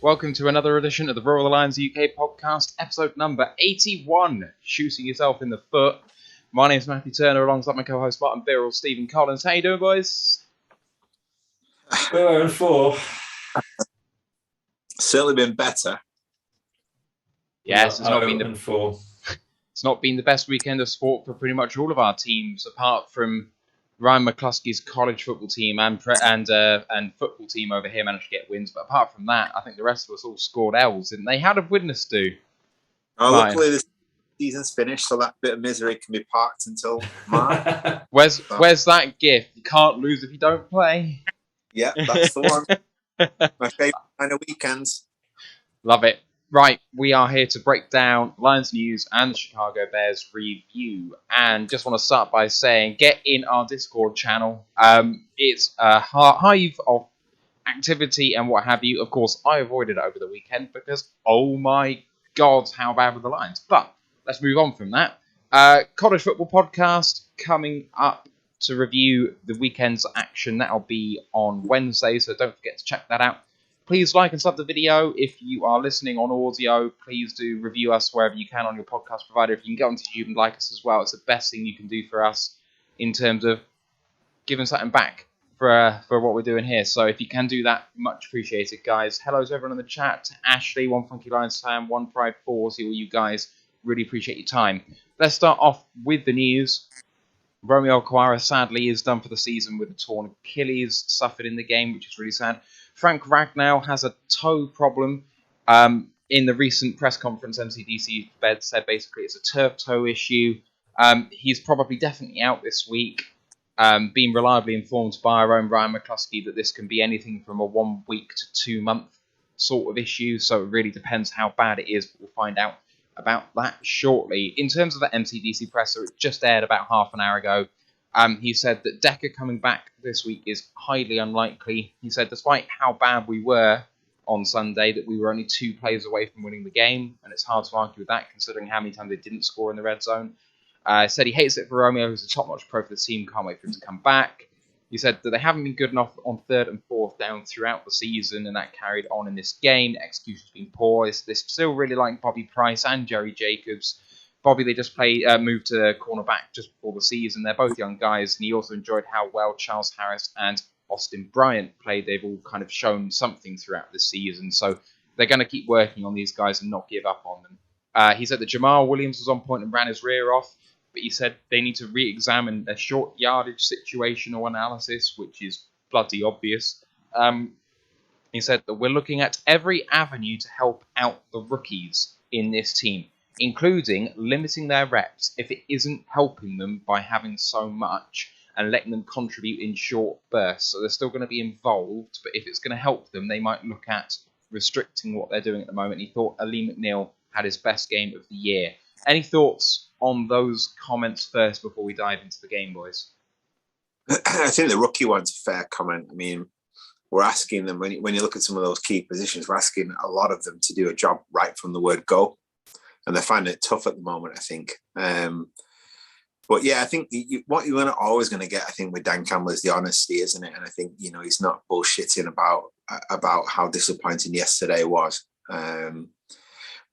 Welcome to another edition of the ROTL Lions UK podcast, episode number 81, Shooting Yourself in the Foot. My name is Matthew Turner, alongside my co-host Martin Birrell, Stephen Collins. How you doing, boys? We're 0-4. Certainly been better. Yes, it's not been the best weekend of sport for pretty much all of our teams, apart from Ryan McCluskey's college football team and football team over here managed to get wins. But apart from that, I think the rest of us all scored L's, didn't they? How did Widnes do? Oh, luckily the season's finished, so that bit of misery can be parked until March. Where's that gift? You can't lose if you don't play. Yeah, that's the one. My favourite kind of weekends. Love it. Right, we are here to break down Lions news and the Chicago Bears review. And just want to start by saying, get in our Discord channel. It's a hive of activity and what have you. Of course, I avoided it over the weekend because, oh my God, how bad were the Lions? But let's move on from that. College football podcast coming up to review the weekend's action. That'll be on Wednesday, so don't forget to check that out. Please like and sub the video. If you are listening on audio, please do review us wherever you can on your podcast provider. If you can get onto YouTube and like us as well, it's the best thing you can do for us in terms of giving something back for what we're doing here. So if you can do that, much appreciated, guys. Hello to everyone in the chat. Ashley, One Funky Lions Fan, One Pride 4. See all you guys. Really appreciate your time. Let's start off with the news. Romeo Okwara sadly is done for the season with a torn Achilles suffered in the game, which is really sad. Frank Ragnow has a toe problem. In the recent press conference, MCDC Bed said basically it's a turf toe issue. He's probably definitely out this week. Being reliably informed by our own Ryan McCluskey that this can be anything from a 1 week to 2 month sort of issue. So it really depends how bad it is. But we'll find out about that shortly. In terms of the MCDC presser, it just aired about half an hour ago. He said that Decker coming back this week is highly unlikely. He said despite how bad we were on Sunday, that we were only 2 plays away from winning the game, and it's hard to argue with that considering how many times they didn't score in the red zone. Said he hates it for Romeo, who's a top-notch pro for the team, can't wait for him to come back. He said that they haven't been good enough on 3rd and 4th down throughout the season, and that carried on in this game. The execution's been poor. They still really like Bobby Price and Jerry Jacobs. Bobby, they just moved to cornerback just before the season. They're both young guys, and he also enjoyed how well Charles Harris and Austin Bryant played. They've all kind of shown something throughout the season, so they're going to keep working on these guys and not give up on them. He said that Jamal Williams was on point and ran his rear off, but he said they need to re-examine their short yardage situational analysis, which is bloody obvious. He said that we're looking at every avenue to help out the rookies in this team, including limiting their reps if it isn't helping them by having so much and letting them contribute in short bursts. So they're still going to be involved, but if it's going to help them, they might look at restricting what they're doing at the moment. He thought Ali McNeil had his best game of the year. Any thoughts on those comments first before we dive into the game, boys? I think the rookie one's a fair comment. I mean, we're asking them, when you look at some of those key positions, we're asking a lot of them to do a job right from the word go. And they're finding it tough at the moment, I think. But yeah, I think what you're always going to get, I think, with Dan Campbell is the honesty, isn't it? And I think, he's not bullshitting about how disappointing yesterday was.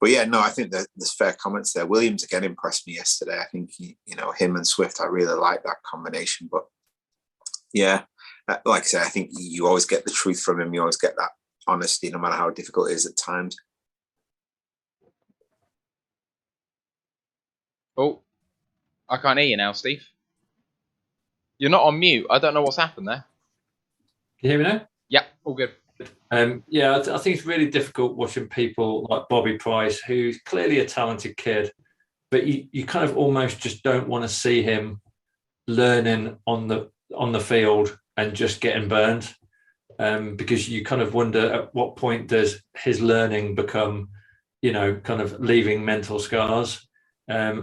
But yeah, no, I think there's fair comments there. Williams again impressed me yesterday. I think him and Swift, I really like that combination. But yeah, like I said, I think you always get the truth from him. You always get that honesty, no matter how difficult it is at times. Oh, I can't hear you now, Steve. You're not on mute. I don't know what's happened there. Can you hear me now? Yeah, all good. I think it's really difficult watching people like Bobby Price, who's clearly a talented kid, but you kind of almost just don't want to see him learning on the field and just getting burned, because you kind of wonder at what point does his learning become, kind of leaving mental scars. I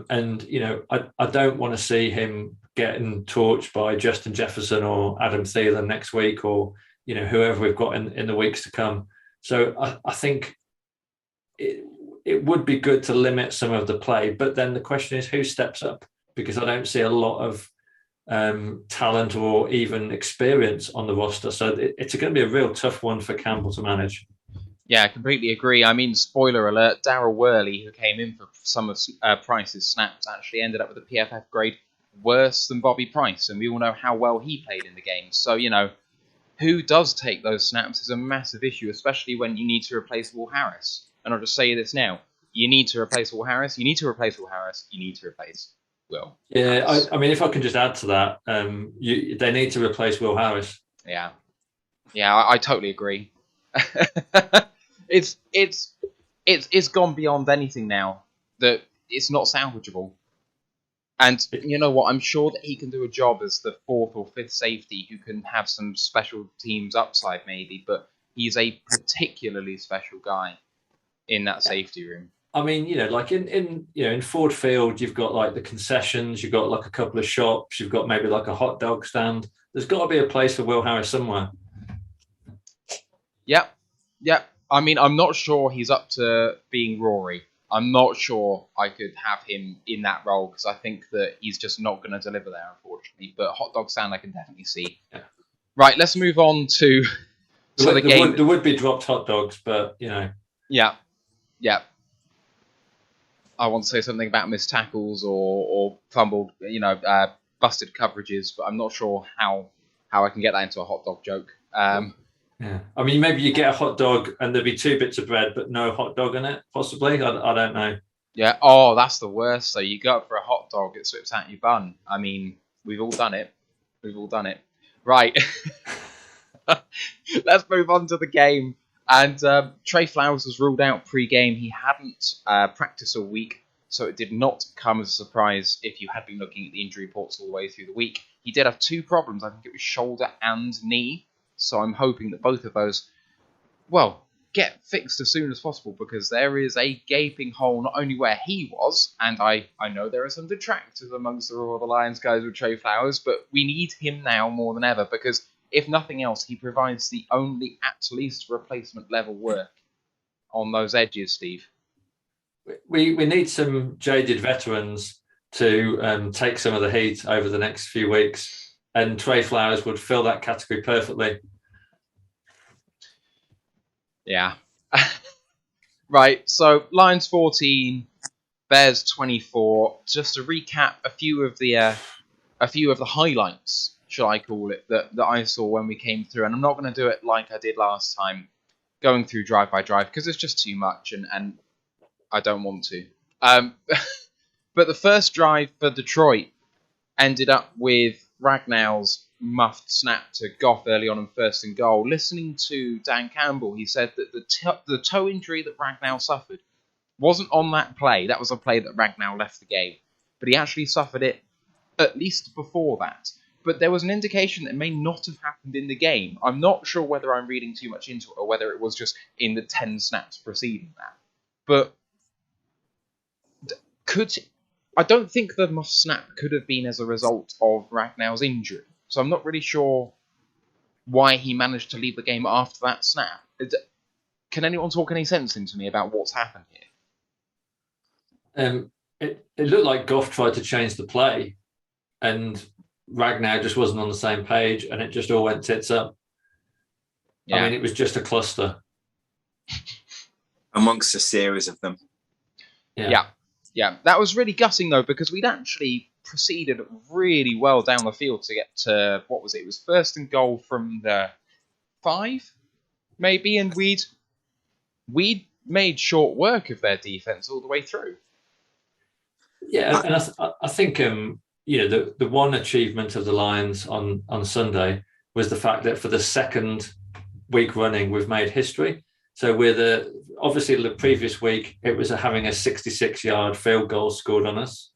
don't want to see him getting torched by Justin Jefferson or Adam Thielen next week, or whoever we've got in the weeks to come. So I think it would be good to limit some of the play, but then the question is who steps up, because I don't see a lot of talent or even experience on the roster. So it's going to be a real tough one for Campbell to manage. Yeah, I completely agree. I mean, spoiler alert, Daryl Worley, who came in for some of Price's snaps, actually ended up with a PFF grade worse than Bobby Price, and we all know how well he played in the game. So, who does take those snaps is a massive issue, especially when you need to replace Will Harris. And I'll just say this now. You need to replace Will Harris, you need to replace Will Harris, you need to replace Will Harris. I mean, if I can just add to that, they need to replace Will Harris. Yeah. Yeah, I totally agree. It's gone beyond anything now that it's not salvageable. And you know what? I'm sure that he can do a job as the fourth or fifth safety who can have some special teams upside maybe, but he's a particularly special guy in that safety room. I mean, like in Ford Field, you've got like the concessions, you've got like a couple of shops, you've got maybe like a hot dog stand. There's got to be a place for Will Harris somewhere. Yep. I mean, I'm not sure he's up to being Rory. I'm not sure I could have him in that role because I think that he's just not going to deliver there, unfortunately. But hot dog stand, I can definitely see. Yeah. Right, let's move on to the game. There would be dropped hot dogs, but Yeah. I want to say something about missed tackles or fumbled, busted coverages, but I'm not sure how I can get that into a hot dog joke. Yeah, I mean, maybe you get a hot dog and there'd be 2 bits of bread, but no hot dog in it, possibly. I don't know. Yeah. Oh, that's the worst. So you go up for a hot dog, it slips out your bun. I mean, we've all done it. Right. Let's move on to the game. And Trey Flowers was ruled out pre-game. He hadn't practiced all week, so it did not come as a surprise if you had been looking at the injury reports all the way through the week. He did have 2 problems. I think it was shoulder and knee. So I'm hoping that both of those, get fixed as soon as possible because there is a gaping hole not only where he was, and I know there are some detractors amongst the Royal Lions guys with Trey Flowers, but we need him now more than ever because if nothing else, he provides the only at least replacement level work on those edges, Steve. We need some jaded veterans to take some of the heat over the next few weeks. And Trey Flowers would fill that category perfectly. Yeah. Right, so Lions 14, Bears 24. Just to recap a few of the highlights, shall I call it, that I saw when we came through. And I'm not going to do it like I did last time, going through drive by drive, because it's just too much and I don't want to. But the first drive for Detroit ended up with Ragnall's muffed snap to Goff early on in 1st and goal. Listening to Dan Campbell, he said that the toe injury that Ragnall suffered wasn't on that play. That was a play that Ragnall left the game. But he actually suffered it at least before that. But there was an indication that it may not have happened in the game. I'm not sure whether I'm reading too much into it or whether it was just in the 10 snaps preceding that. But I don't think the muff snap could have been as a result of Ragnall's injury. So I'm not really sure why he managed to leave the game after that snap. Can anyone talk any sense into me about what's happened here? It looked like Goff tried to change the play and Ragnar just wasn't on the same page and it just all went tits up. Yeah. I mean, it was just a cluster. Amongst a series of them. Yeah, that was really gutting though because we'd actually proceeded really well down the field to get to what was it? It was 1st and goal from the 5, maybe, and we'd made short work of their defense all the way through. Yeah, and I think the one achievement of the Lions on Sunday was the fact that for the 2nd week running we've made history. So obviously the previous week it was having a 66-yard field goal scored on us.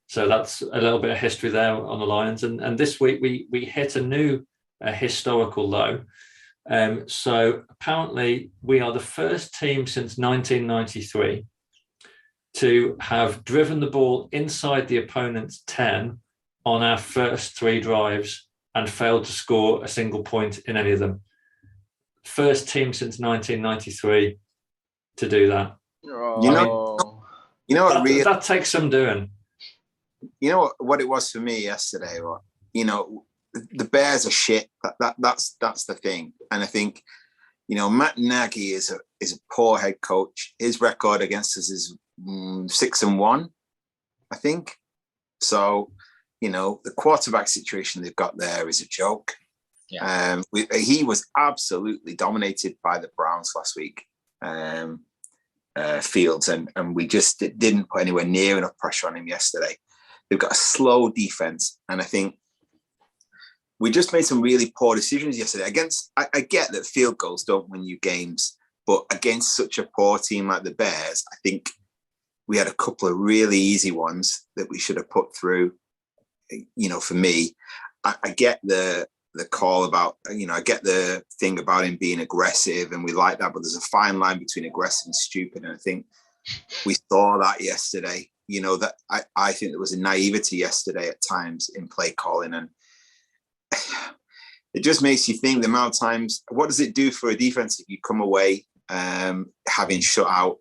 So that's a little bit of history there on the Lions. And this week we hit a new historical low. So apparently we are the first team since 1993 to have driven the ball inside the opponent's 10 on our first 3 drives and failed to score a single point in any of them. First team since 1993 to do that. Oh. You know what? That takes some doing. You know what it was for me yesterday? The Bears are shit. That's the thing. And I think, Matt Nagy is a poor head coach. His record against us is 6-1, I think. So, the quarterback situation they've got there is a joke. Yeah. He was absolutely dominated by the Browns last week, Fields, and we just didn't put anywhere near enough pressure on him yesterday. They've got a slow defense, and I think we just made some really poor decisions yesterday. I get that field goals don't win you games, but against such a poor team like the Bears, I think we had a couple of really easy ones that we should have put through. For me, I get the call about, I get the thing about him being aggressive, and we like that, but there's a fine line between aggressive and stupid. And I think we saw that yesterday. That I think there was a naivety yesterday at times in play calling, and it just makes you think the amount of times, what does it do for a defense if you come away having shut out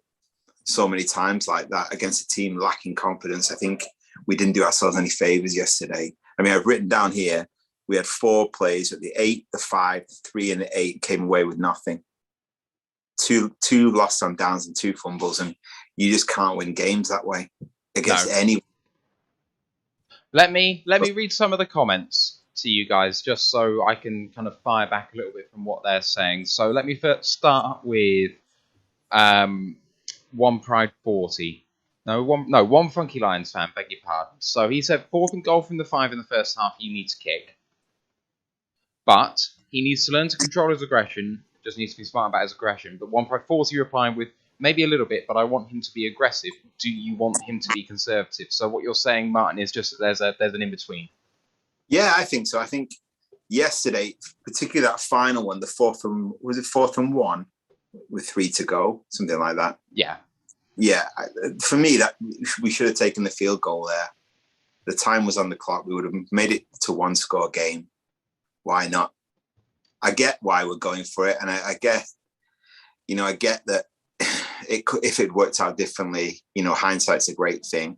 so many times like that against a team lacking confidence? I think we didn't do ourselves any favors yesterday. I mean, I've written down here, we had 4 plays at the 8, the 5, the 3, and the 8, came away with nothing. Two lost on downs and 2 fumbles, and you just can't win games that way against anyone. Let me read some of the comments to you guys, just so I can kind of fire back a little bit from what they're saying. So let me first start with One Pride 40. One Funky Lions fan, beg your pardon. So he said 4th and goal from the 5 in the first half, you need to kick. But he needs to learn to control his aggression, just needs to be smart about his aggression. But One Pride 40 replying with, maybe a little bit, but I want him to be aggressive. Do you want him to be conservative? So what you're saying, Martin, is just that there's an in-between. Yeah, I think so. I think yesterday, particularly that final one, the 4th and 1 with 3 to go, something like that. Yeah. Yeah, for me, that we should have taken the field goal there. The time was on the clock. We would have made it to 1-score game. Why not? I get why we're going for it, and I get that if it worked out differently, hindsight's a great thing.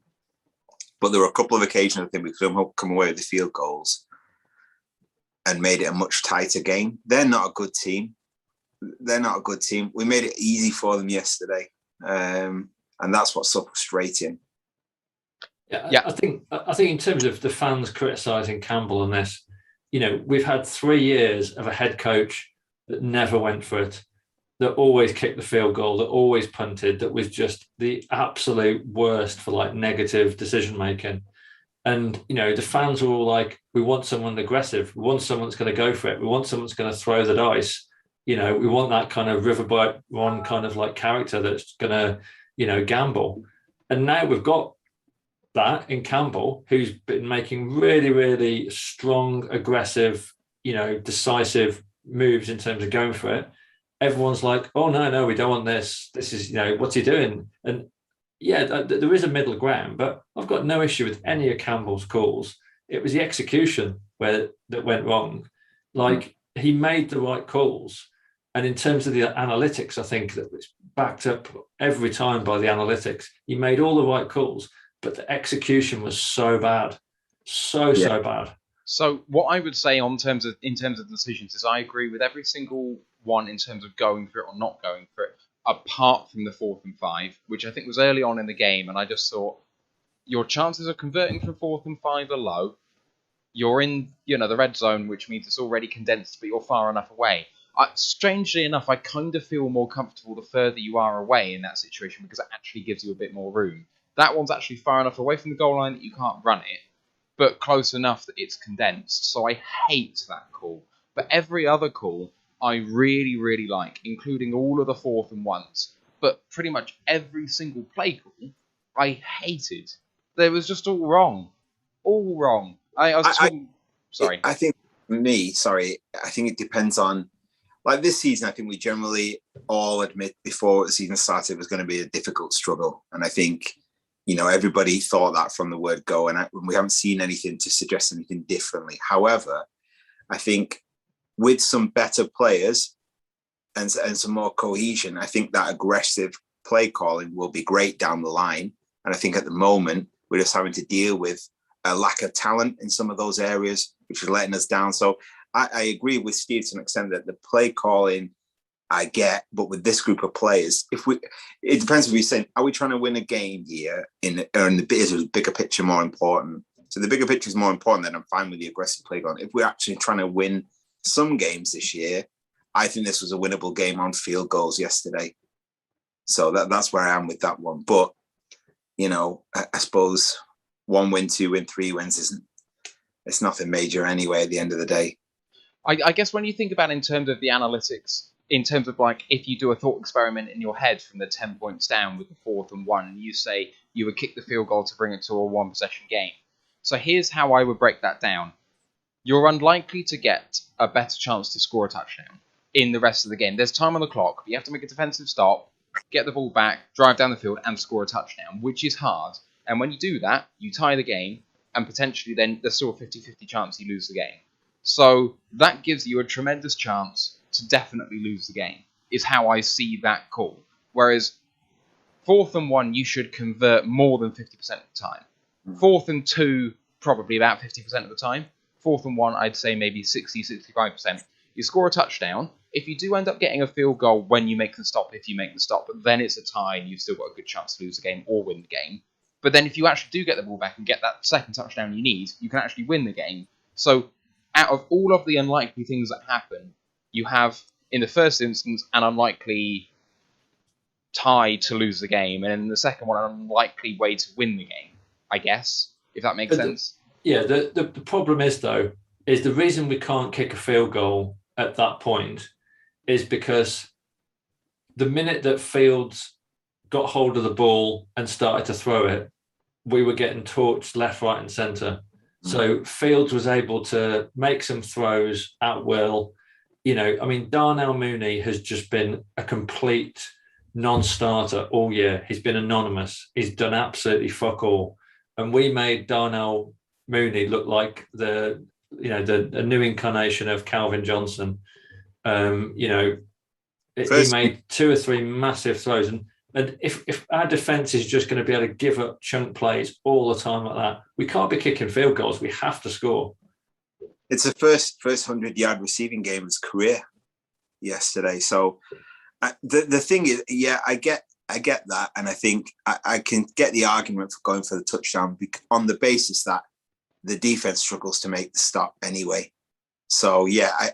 But there were a couple of occasions I think we could have come away with the field goals and made it a much tighter game. They're not a good team. We made it easy for them yesterday. And that's what's so frustrating. Yeah. I think in terms of the fans criticising Campbell on this, we've had 3 years of a head coach that never went for it, that always kicked the field goal, that always punted, that was just the absolute worst for negative decision making. And the fans are all like, we want someone aggressive, we want someone that's going to go for it, we want someone that's going to throw the dice. We want that kind of Riverboat Ron kind of character that's going to, gamble. And now we've got that in Campbell, who's been making really, really strong, aggressive, decisive moves in terms of going for it. Everyone's like, oh, no, we don't want this. This is, what's he doing? And yeah, there is a middle ground, but I've got no issue with any of Campbell's calls. It was the execution that went wrong. He made the right calls. And in terms of the analytics, I think that was backed up every time by the analytics. He made all the right calls, but the execution was so bad, so bad. So what I would say in terms of decisions is I agree with every single one in terms of going for it or not going for it, apart from the 4th and 5, which I think was early on in the game, and I just thought your chances of converting from 4th and 5 are low. You're in, the red zone, which means it's already condensed, but you're far enough away. Strangely enough, I kind of feel more comfortable the further you are away in that situation because it actually gives you a bit more room. That one's actually far enough away from the goal line that you can't run it, but close enough that it's condensed. So I hate that call. But every other call I really, really like, including all of the 4th and 1s. But pretty much every single play call I hated. They was just all wrong. All wrong. Sorry. I think it depends on, this season, I think we generally all admit before the season started it was going to be a difficult struggle. And I think, everybody thought that from the word go, and we haven't seen anything to suggest anything differently. However, I think with some better players and some more cohesion, I think that aggressive play calling will be great down the line. And I think at the moment, we're just having to deal with a lack of talent in some of those areas, which is letting us down. So I agree with Steve to an extent that the play calling I get, but with this group of players, it depends if we're saying, are we trying to win a game here or in the bigger picture more important? So the bigger picture is more important, then I'm fine with the aggressive play on. If we're actually trying to win some games this year, I think this was a winnable game on field goals yesterday. So that's where I am with that one. But, I suppose 1 win, 2 win, 3 wins it's nothing major anyway at the end of the day. I guess when you think about it in terms of the analytics, in terms of like if you do a thought experiment in your head from the 10 points down with the 4th and 1, and you say you would kick the field goal to bring it to a 1-possession game. So here's how I would break that down. You're unlikely to get a better chance to score a touchdown in the rest of the game. There's time on the clock, but you have to make a defensive stop, get the ball back, drive down the field, and score a touchdown, which is hard. And when you do that, you tie the game, and potentially then there's still a 50-50 chance you lose the game. So that gives you a tremendous chance to definitely lose the game, is how I see that call. Whereas 4th and 1, you should convert more than 50% of the time. 4th and 2, probably about 50% of the time. 4th and 1, I'd say maybe 60-65%. You score a touchdown. If you do end up getting a field goal when you make the stop, if you make the stop, but then it's a tie and you've still got a good chance to lose the game or win the game. But then if you actually do get the ball back and get that second touchdown you need, you can actually win the game. So out of all of the unlikely things that happen, you have, in the first instance, an unlikely tie to lose the game, and in the second one, an unlikely way to win the game, I guess, if that makes sense. The problem is, though, is the reason we can't kick a field goal at that point is because the minute that Fields got hold of the ball and started to throw it, we were getting torched left, right, and centre. So Fields was able to make some throws at will. Darnell Mooney has just been a complete non-starter all year. He's been anonymous. He's done absolutely fuck all. And we made Darnell Mooney look like the new incarnation of Calvin Johnson. He made 2 or 3 massive throws. And if our defense is just going to be able to give up chunk plays all the time like that, we can't be kicking field goals. We have to score. It's the first 100-yard receiving game of his career yesterday. So the thing is, I get that, and I think I can get the argument for going for the touchdown on the basis that the defense struggles to make the stop anyway. So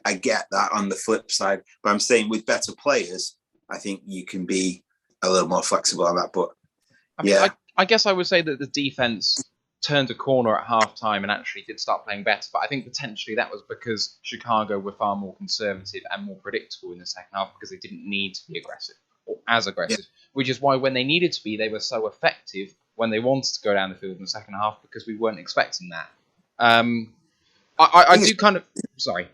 I get that on the flip side, but I'm saying with better players, I think you can be a little more flexible on that. But I guess I would say that the defense turned a corner at halftime and actually did start playing better. But I think potentially that was because Chicago were far more conservative and more predictable in the second half because they didn't need to be aggressive or as aggressive, which is why when they needed to be, they were so effective when they wanted to go down the field in the second half because we weren't expecting that. I do kind of... Sorry.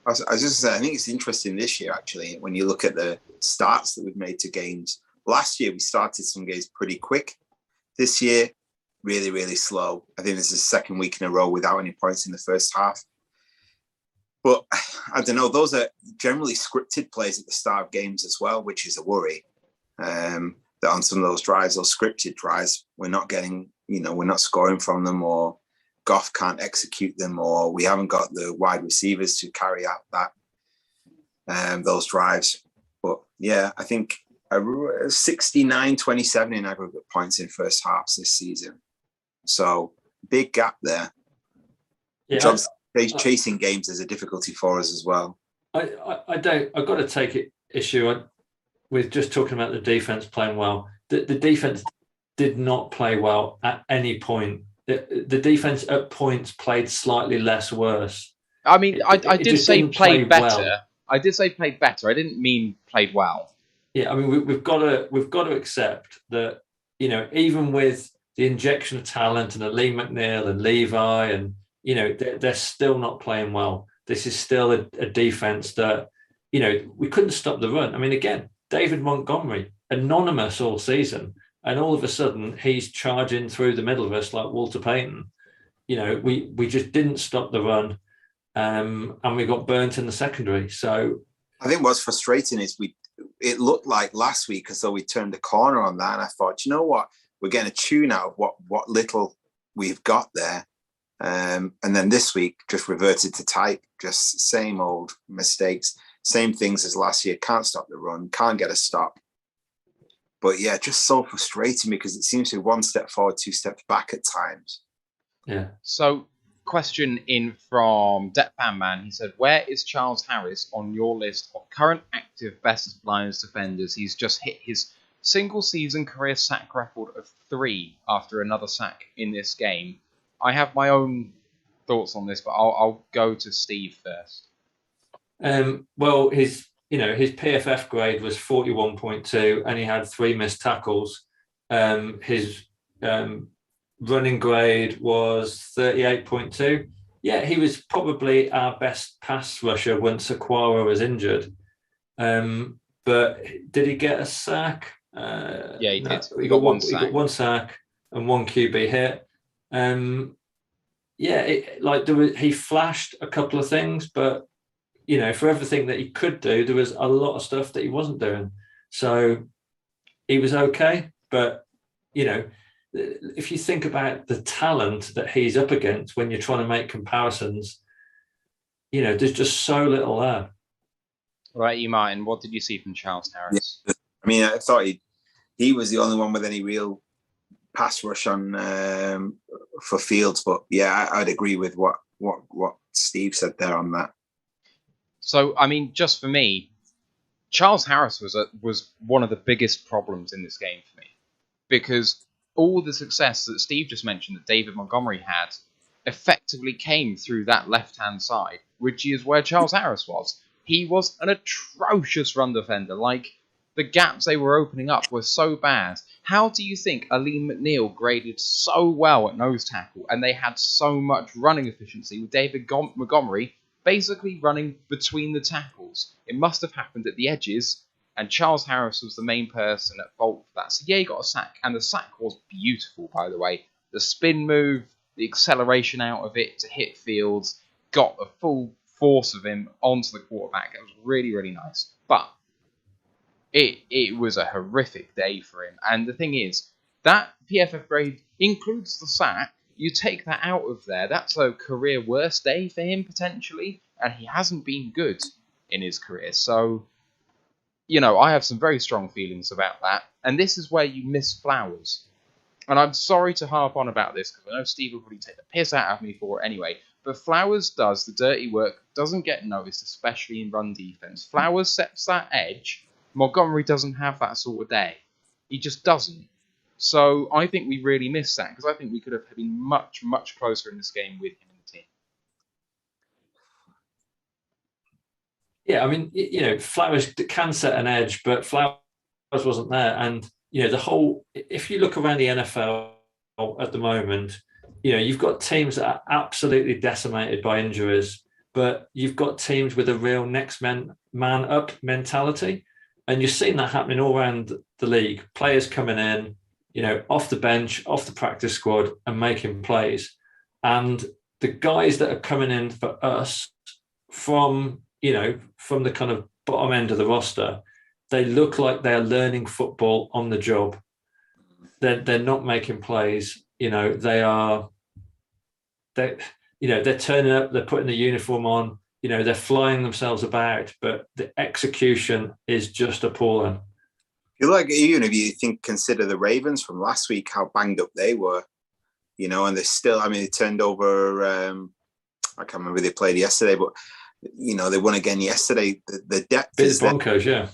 I was just saying, I think it's interesting this year, actually, when you look at the starts that we've made to games. Last year, we started some games pretty quick. This year, really, really slow. I think this is the second week in a row without any points in the first half. But I don't know, those are generally scripted plays at the start of games as well, which is a worry. That on some of those drives, those scripted drives, we're not getting, we're not scoring from them, or Goff can't execute them, or we haven't got the wide receivers to carry out those drives. But I think 69-27 in aggregate points in first halves this season. So big gap there. Chasing games is a difficulty for us as well. I've got to take issue with just talking about the defense playing well. The defense did not play well at any point. The defense at points played slightly less worse. I mean, I did say played better. Well. I did say played better. I didn't mean played well. Yeah, I mean, we've got to accept that, even with the injection of talent and Lee McNeil and Levi, and they're still not playing well. This is still a defense that, we couldn't stop the run. I mean, again, David Montgomery, anonymous all season, and all of a sudden he's charging through the middle of us like Walter Payton. We just didn't stop the run, and we got burnt in the secondary. So I think what's frustrating is it looked like last week as though we turned a corner on that, and I thought, you know what, we're getting a tune out of what little we've got there, and then this week just reverted to type, just same old mistakes. Same things as last year. Can't stop the run. Can't get a stop. But yeah, just so frustrating because it seems to be one step forward, two steps back at times. Yeah. So, question in from Det Fan Man. He said, "Where is Charles Harris on your list of current active best Lions defenders? He's just hit his single-season career sack record of 3 after another sack in this game." I have my own thoughts on this, but I'll go to Steve first. Well, his PFF grade was 41.2, and he had 3 missed tackles. His running grade was 38.2. Yeah, he was probably our best pass rusher once Aquara was injured. But did he get a sack? Yeah, he did. He got one sack. He got 1 sack and 1 QB hit. He flashed a couple of things, but for everything that he could do, there was a lot of stuff that he wasn't doing. So he was okay, but if you think about the talent that he's up against when you're trying to make comparisons, there's just so little there. Right, you, Martin, what did you see from Charles Harris? Yeah. I mean, I thought he was the only one with any real pass rush on for Fields, but yeah, I'd agree with what Steve said there on that. So, I mean, just for me, Charles Harris was one of the biggest problems in this game for me, because all the success that Steve just mentioned that David Montgomery had effectively came through that left-hand side, which is where Charles Harris was. He was an atrocious run defender. Like, the gaps they were opening up were so bad. How do you think Aleem McNeil graded so well at nose tackle and they had so much running efficiency with David Montgomery basically running between the tackles? It must have happened at the edges, and Charles Harris was the main person at fault for that. So yeah, he got a sack, and the sack was beautiful, by the way. The spin move, the acceleration out of it to hit Fields, got the full force of him onto the quarterback. It was really, really nice. But it was a horrific day for him. And the thing is, that PFF grade includes the sack. You take that out of there, that's a career worst day for him, potentially. And he hasn't been good in his career. So, I have some very strong feelings about that. And this is where you miss Flowers. And I'm sorry to harp on about this, because I know Steve will probably take the piss out of me for it anyway. But Flowers does the dirty work, doesn't get noticed, especially in run defense. Flowers sets that edge. Montgomery doesn't have that sort of day. He just doesn't. So I think we really missed that, because I think we could have been much, much closer in this game with him in the team. Yeah, I mean, Flowers can set an edge, but Flowers wasn't there. And, if you look around the NFL at the moment, you've got teams that are absolutely decimated by injuries, but you've got teams with a real next man up mentality. And you're seeing that happening all around the league. Players coming in, off the bench, off the practice squad and making plays. And the guys that are coming in for us from the kind of bottom end of the roster, they look like they're learning football on the job. They're not making plays. They're turning up, they're putting the uniform on, they're flying themselves about, but the execution is just appalling. Even if you consider the Ravens from last week, how banged up they were, and they still, they turned over, I can't remember who they played yesterday, but, they won again yesterday. The depth is there. Broncos, yeah.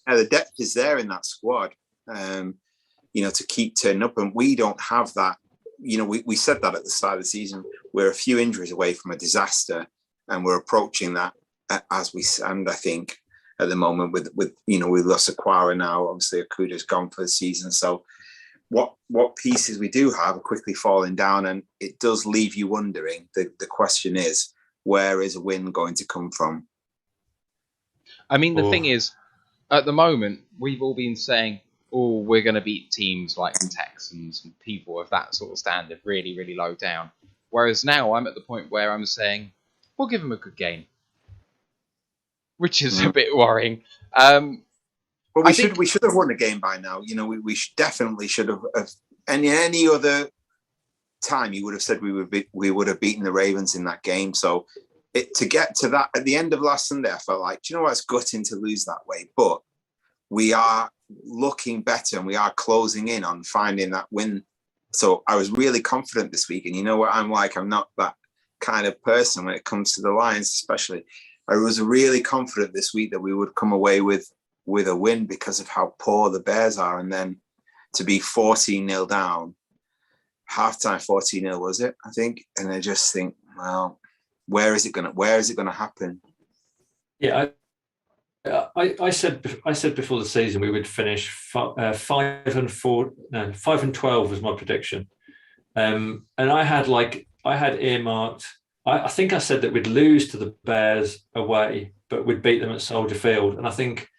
The depth is there in that squad, to keep turning up, and we don't have that. We said that at the start of the season. We're a few injuries away from a disaster, and we're approaching that as we stand, I think, at the moment with we lost Aquara now. Obviously, Okuda's gone for the season. So what pieces we do have are quickly falling down, and it does leave you wondering. The question is, where is a win going to come from? I mean, the thing is, at the moment, we've all been saying, we're going to beat teams like the Texans and people of that sort of standard really, really low down. Whereas now I'm at the point where I'm saying, we'll give them a good game, which is a bit worrying. But we should have won the game by now. We definitely should have. Any other time, you would have said we would have beaten the Ravens in that game. So to get to that at the end of last Sunday, I felt like, do you know what? It's gutting to lose that way, but we are looking better and we are closing in on finding that win. So I was really confident this week. And you know what I'm like? I'm not that kind of person when it comes to the Lions, especially. I was really confident this week that we would come away with a win because of how poor the Bears are. And then to be 14-0 down, halftime 14-0 was it, I think? And I just think, well, where is it gonna happen? Yeah, I said before the season we would finish 5-4, no, 5-12 was my prediction, and I had earmarked. I think I said that we'd lose to the Bears away, but we'd beat them at Soldier Field. And I think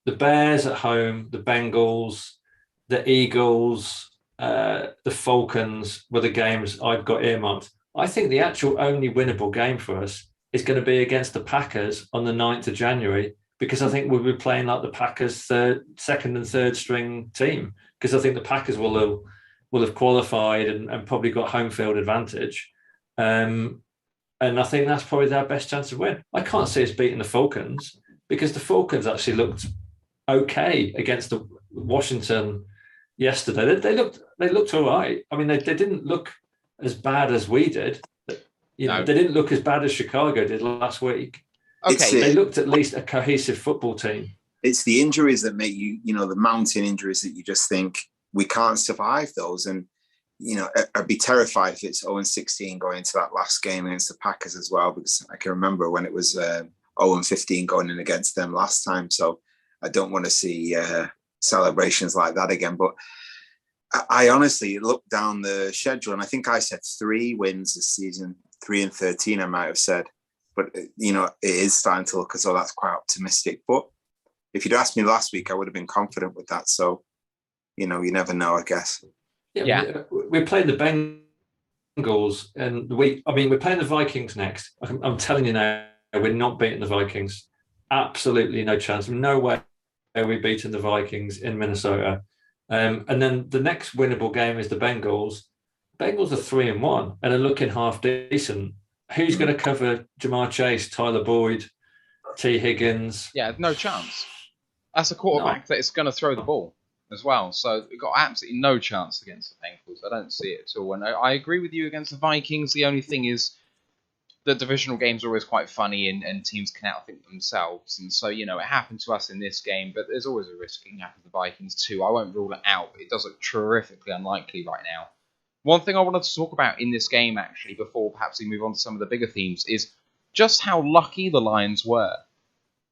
the Bears at home, the Bengals, the Eagles, the Falcons were the games I've got earmarked. I think the actual only winnable game for us is going to be against the Packers on the 9th of January, because I think we'll be playing like the Packers' second and third string team, because I think the Packers will have qualified and probably got home field advantage. And I think that's probably their best chance of win. I can't see us beating the Falcons, because the Falcons actually looked okay against the Washington yesterday. They looked all right. I mean, they didn't look as bad as we did. They didn't look as bad as Chicago did last week. Okay, they looked at least a cohesive football team. It's the injuries that make you, the mountain injuries that you just think we can't survive those. And, I'd be terrified if it's 0-16 going into that last game against the Packers as well, because I can remember when it was 0-15 going in against them last time. So I don't want to see celebrations like that again. But I honestly looked down the schedule, and I think I said 3 wins this season, 3-13 I might have said. But, it is starting to look as though that's quite optimistic. But if you'd asked me last week, I would have been confident with that. So, you never know, I guess. Yeah. We're playing the Bengals, and we're playing the Vikings next. I'm telling you now, we're not beating the Vikings. Absolutely no chance. No way are we beating the Vikings in Minnesota. And then the next winnable game is the Bengals. Bengals are 3-1 and are looking half decent. Who's going to cover Jamar Chase, Tyler Boyd, T. Higgins? Yeah, no chance. That's a quarterback that is going to throw the ball as well. So we've got absolutely no chance against the Bengals. I don't see it at all. And I agree with you against the Vikings. The only thing is the divisional games are always quite funny, and teams can outthink themselves. And so, it happened to us in this game, but there's always a risk it can happen to the Vikings too. I won't rule it out, but it does look terrifically unlikely right now. One thing I wanted to talk about in this game, actually, before perhaps we move on to some of the bigger themes, is just how lucky the Lions were.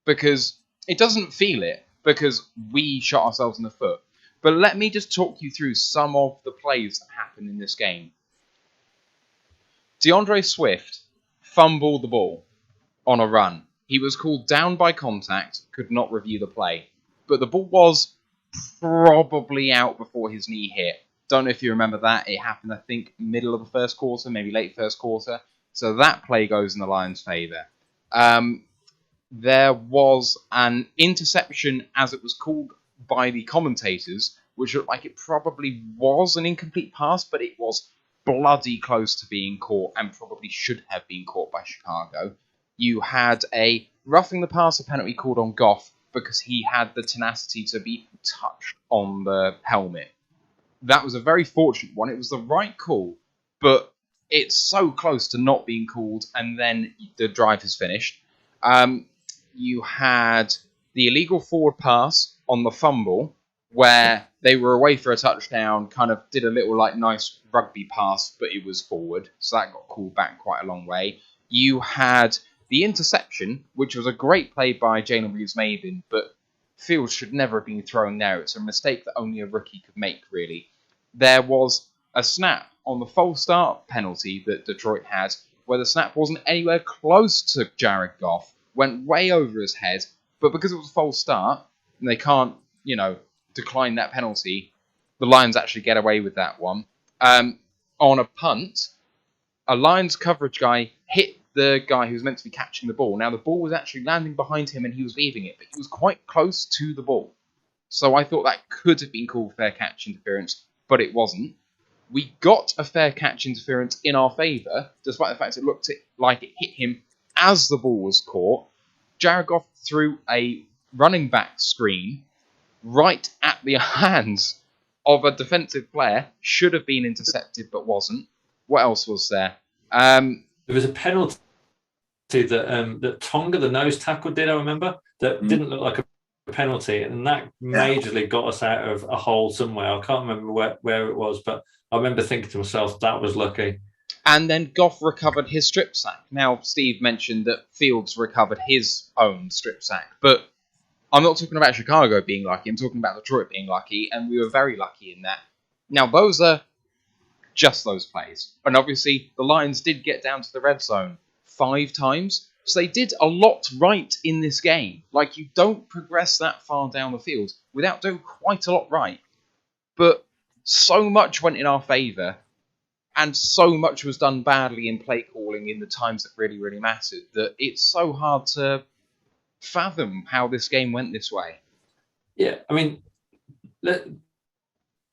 Because it doesn't feel it, because we shot ourselves in the foot. But let me just talk you through some of the plays that happened in this game. DeAndre Swift fumbled the ball on a run. He was called down by contact, could not review the play. But the ball was probably out before his knee hit. Don't know if you remember that. It happened, I think, middle of the first quarter, maybe late first quarter. So that play goes in the Lions' favour. There was an interception, as it was called by the commentators, which looked like it probably was an incomplete pass, but it was bloody close to being caught and probably should have been caught by Chicago. You had a roughing the passer penalty called on Goff because he had the tenacity to be touched on the helmet. That was a very fortunate one. It was the right call, but it's so close to not being called, and then the drive is finished. You had the illegal forward pass on the fumble, where they were away for a touchdown, kind of did a little nice rugby pass, but it was forward, so that got called back quite a long way. You had the interception, which was a great play by Jalen Reeves-Maybin, but Fields should never have been thrown there. It's a mistake that only a rookie could make, really. There was a snap on the false start penalty that Detroit had, where the snap wasn't anywhere close to Jared Goff, went way over his head, but because it was a false start, and they can't, decline that penalty, the Lions actually get away with that one. On a punt, a Lions coverage guy hit the guy who was meant to be catching the ball. Now, the ball was actually landing behind him and he was leaving it, but he was quite close to the ball. So I thought that could have been called fair catch interference, but it wasn't. We got a fair catch interference in our favour, despite the fact it looked like it hit him as the ball was caught, Jared Goff threw a running back screen right at the hands of a defensive player. Should have been intercepted, but wasn't. What else was there? There was a penalty that Tonga, the nose tackle, did, I remember, that didn't look like a penalty, and that majorly got us out of a hole somewhere. I can't remember where it was, but I remember thinking to myself, that was lucky. And then Goff recovered his strip sack. Now, Steve mentioned that Fields recovered his own strip sack, but I'm not talking about Chicago being lucky. I'm talking about Detroit being lucky, and we were very lucky in that. Now, those are just those plays. And obviously, the Lions did get down to the red zone 5 times, so they did a lot right in this game. Like, you don't progress that far down the field without doing quite a lot right. But so much went in our favour, and so much was done badly in play calling in the times that really, really mattered, that it's so hard to fathom how this game went this way. Yeah, I mean,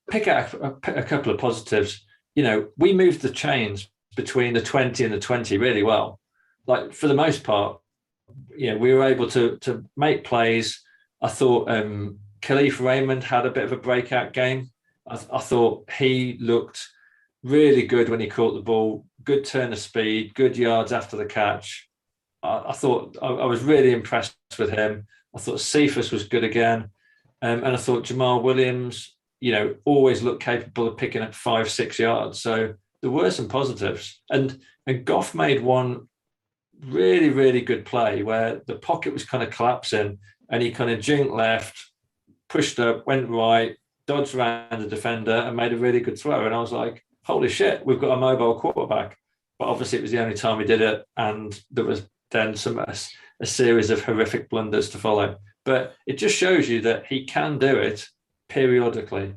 pick out a couple of positives. You know, we moved the chains between the 20 and the 20 really well. Like, for the most part, you know, we were able to make plays. I thought Khalif Raymond had a bit of a breakout game. I thought he looked really good when he caught the ball. Good turn of speed, good yards after the catch. I thought I was really impressed with him. I thought Cephas was good again. And I thought Jamal Williams, you know, always looked capable of picking up 5-6 yards. So there were some positives. And Goff made one really, really good play where the pocket was kind of collapsing and he kind of jinked left, pushed up, went right, dodged around the defender and made a really good throw. And I was like, holy shit, we've got a mobile quarterback. But obviously it was the only time he did it. And there was then a series of horrific blunders to follow. But it just shows you that he can do it periodically.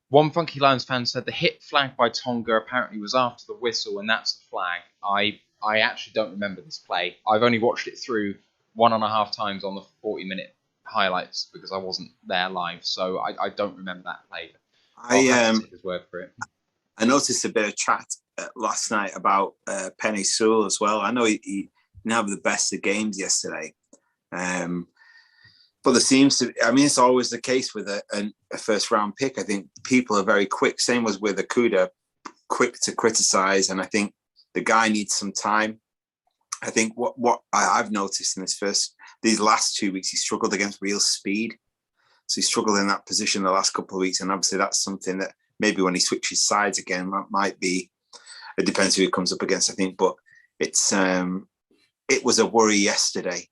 One Funky Lions fan said the hit flag by Tonga apparently was after the whistle, and that's a flag. I actually don't remember this play. I've only watched it through 1.5 times on the 40-minute highlights because I wasn't there live, so I don't remember that play. I'll have to take his word for it. I noticed a bit of chat last night about Penny Sewell as well. I know he didn't have the best of games yesterday. But there seems to, I mean, it's always the case with a first round pick. I think people are very quick. Same was with Okudah, quick to criticize. And I think the guy needs some time. I think what I've noticed in these last 2 weeks, he struggled against real speed. So he struggled in that position the last couple of weeks. And obviously that's something that maybe when he switches sides again, that might be, it depends who he comes up against, I think. But it was a worry yesterday.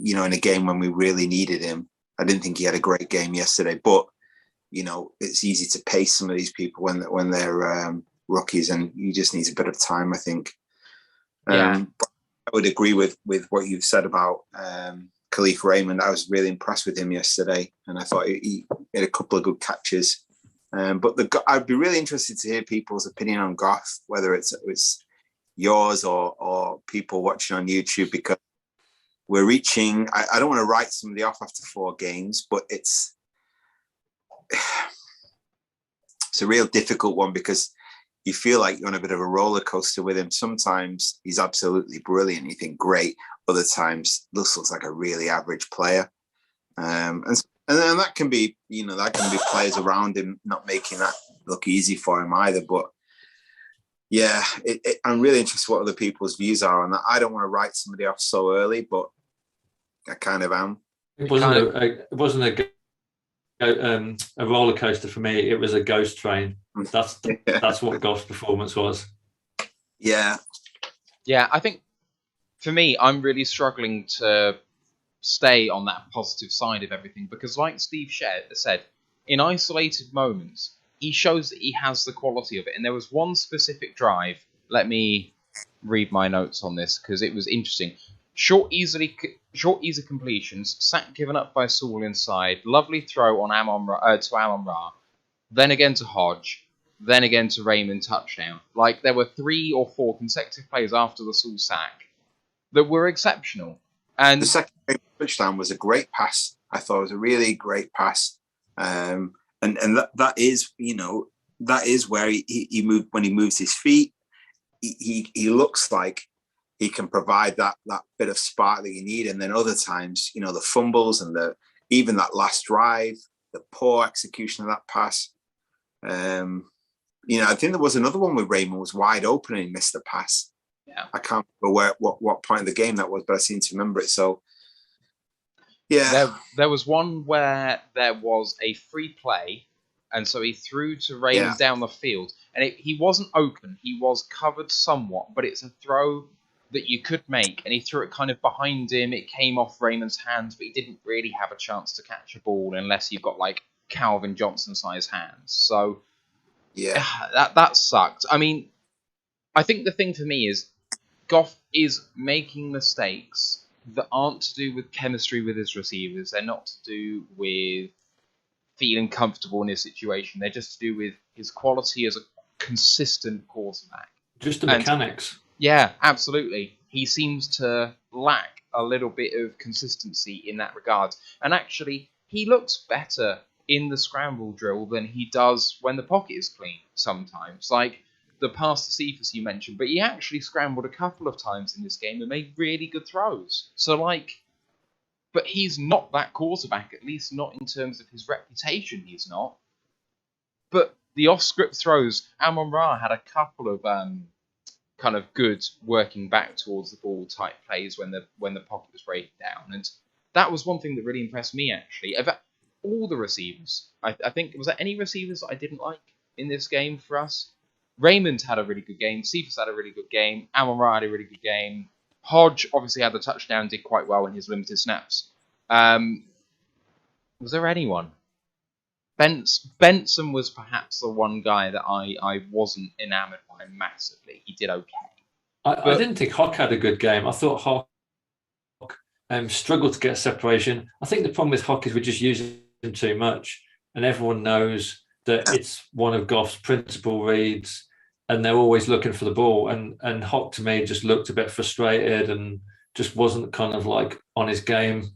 You know, in a game when we really needed him. I didn't think he had a great game yesterday, but you know, it's easy to pace some of these people when they're rookies, and you just need a bit of time, I think. Yeah. I would agree with what you've said about Khalif Raymond. I was really impressed with him yesterday, and I thought he had a couple of good catches. But I'd be really interested to hear people's opinion on Goff, whether it's yours or people watching on YouTube, because we're reaching, I don't want to write somebody off after 4 games, but it's a real difficult one because you feel like you're on a bit of a roller coaster with him. Sometimes he's absolutely brilliant. You think, great. Other times, this looks like a really average player. And then that can be, you know, players around him not making that look easy for him either. But yeah, I'm really interested what other people's views are on that. I don't want to write somebody off so early, but I kind of am. It wasn't a roller coaster for me. It was a ghost train. That's what Goff's performance was. Yeah. Yeah, I think for me, I'm really struggling to stay on that positive side of everything because, like Steve said, in isolated moments, he shows that he has the quality of it. And there was one specific drive. Let me read my notes on this because it was interesting. Short, easy completions, sack given up by Sewell inside, lovely throw on to Amon Ra, then again to Hodge, then again to Raymond touchdown. Like, there were 3 or 4 consecutive plays after the Sewell sack that were exceptional. And the second touchdown was a great pass. I thought it was a really great pass. And that is, you know, that is where he moved, when he moves his feet, he looks like he can provide that bit of spark that you need. And then other times, you know, the fumbles and even that last drive, the poor execution of that pass. You know, I think there was another one where Raymond was wide open and he missed the pass. Yeah. I can't remember what point of the game that was, but I seem to remember it. So, yeah. There was one where there was a free play, and so he threw to Raymond down the field, and he wasn't open. He was covered somewhat, but it's a throw that you could make, and he threw it kind of behind him. It came off Raymond's hands, but he didn't really have a chance to catch a ball unless you've got like Calvin Johnson-sized hands. So yeah, that sucked. I mean, I think the thing for me is Goff is making mistakes that aren't to do with chemistry with his receivers. They're not to do with feeling comfortable in his situation. They're just to do with his quality as a consistent quarterback. Just the mechanics. Yeah, absolutely. He seems to lack a little bit of consistency in that regard. And actually, he looks better in the scramble drill than he does when the pocket is clean sometimes. Like the pass to Cephas you mentioned, but he actually scrambled a couple of times in this game and made really good throws. So, like, but he's not that quarterback, at least not in terms of his reputation, he's not. But the off-script throws, Amon-Ra had a couple of kind of good working back towards the ball type plays when the pocket was breaking down. And that was one thing that really impressed me, actually. All the receivers, I think, was there any receivers that I didn't like in this game for us? Raymond had a really good game. Cephas had a really good game. Amon-Ra had a really good game. Hodge obviously had the touchdown, did quite well in his limited snaps. Was there anyone? Benson was perhaps the one guy that I wasn't enamored by massively. He did okay. I didn't think Hock had a good game. I thought Hock struggled to get separation. I think the problem with Hock is we're just using him too much, and everyone knows that it's one of Goff's principal reads, and they're always looking for the ball. And Hock, to me, just looked a bit frustrated and just wasn't kind of like on his game.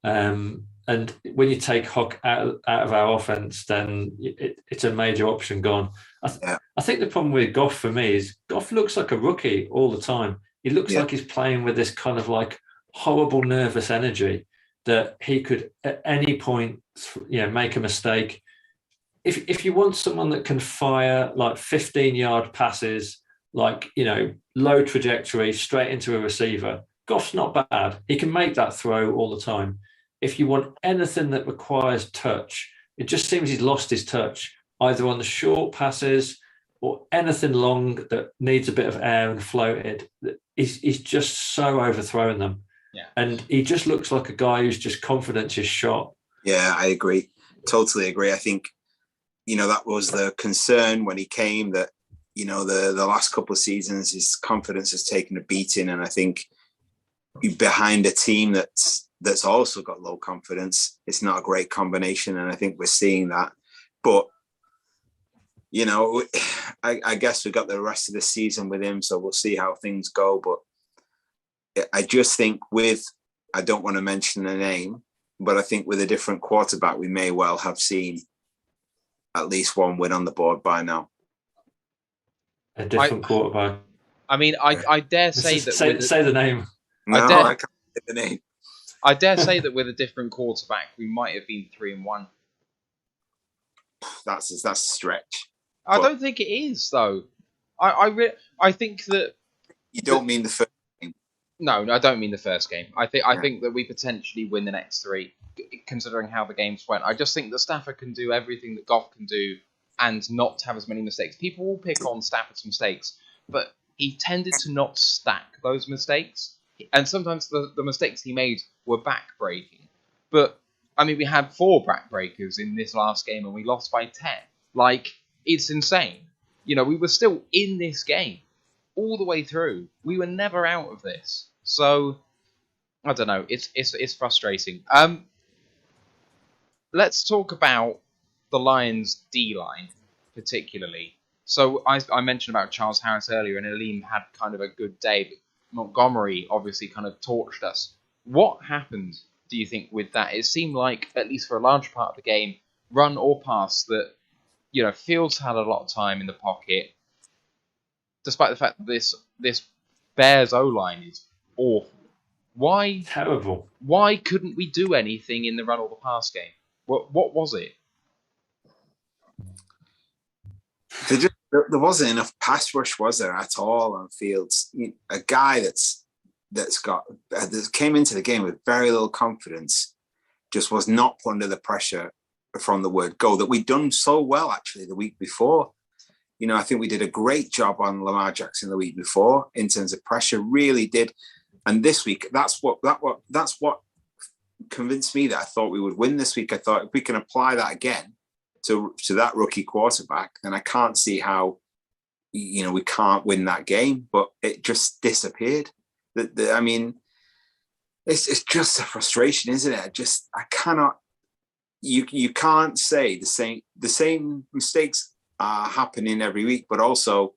And when you take Hock out of our offense, then it's a major option gone. I think the problem with Goff for me is Goff looks like a rookie all the time. He looks like he's playing with this kind of like horrible nervous energy that he could at any point, make a mistake. If you want someone that can fire like 15-yard passes, like, low trajectory straight into a receiver, Goff's not bad. He can make that throw all the time. If you want anything that requires touch, it just seems he's lost his touch, either on the short passes or anything long that needs a bit of air and floated. He's just so overthrowing them. Yeah. And he just looks like a guy who's just confidence is shot. Yeah, I agree. Totally agree. I think, that was the concern when he came, that, the last couple of seasons, his confidence has taken a beating. And I think behind a team that's also got low confidence, it's not a great combination. And I think we're seeing that. But, I guess we got the rest of the season with him, so we'll see how things go. But I just think I don't want to mention a name, but I think with a different quarterback, we may well have seen at least one win on the board by now. A different quarterback. I mean, I dare say that... Say the name. No, I can't say the name. I dare say that with a different quarterback, we might have been 3-1. That's a stretch. I don't think it is, though. I think that... You don't mean the first game? No, I don't mean the first game. I think that we potentially win the next 3, considering how the games went. I just think that Stafford can do everything that Goff can do and not have as many mistakes. People will pick on Stafford's mistakes, but he tended to not stack those mistakes. And sometimes the mistakes he made were back-breaking. But, I mean, we had 4 back-breakers in this last game and we lost by 10. Like, it's insane. We were still in this game all the way through. We were never out of this. So, I don't know. It's frustrating. Let's talk about the Lions' D-line, particularly. So, I mentioned about Charles Harris earlier, and Aleem had kind of a good day, but Montgomery obviously kind of torched us. What happened, do you think, with that? It seemed like, at least for a large part of the game, run or pass, that, Fields had a lot of time in the pocket, despite the fact that this Bears O-line is awful. Why Terrible. Why couldn't we do anything in the run or the pass game? What was it? There wasn't enough pass rush, was there, at all on Fields? A guy that came into the game with very little confidence just was not put under the pressure from the word go that we'd done so well actually the week before. I think we did a great job on Lamar Jackson the week before in terms of pressure, really did. And this week, that's what convinced me that I thought we would win this week. I thought if we can apply that again to that rookie quarterback, then I can't see how we can't win that game. But it just disappeared. I mean, it's just a frustration, isn't it? I cannot. You can't say the same mistakes are happening every week, but also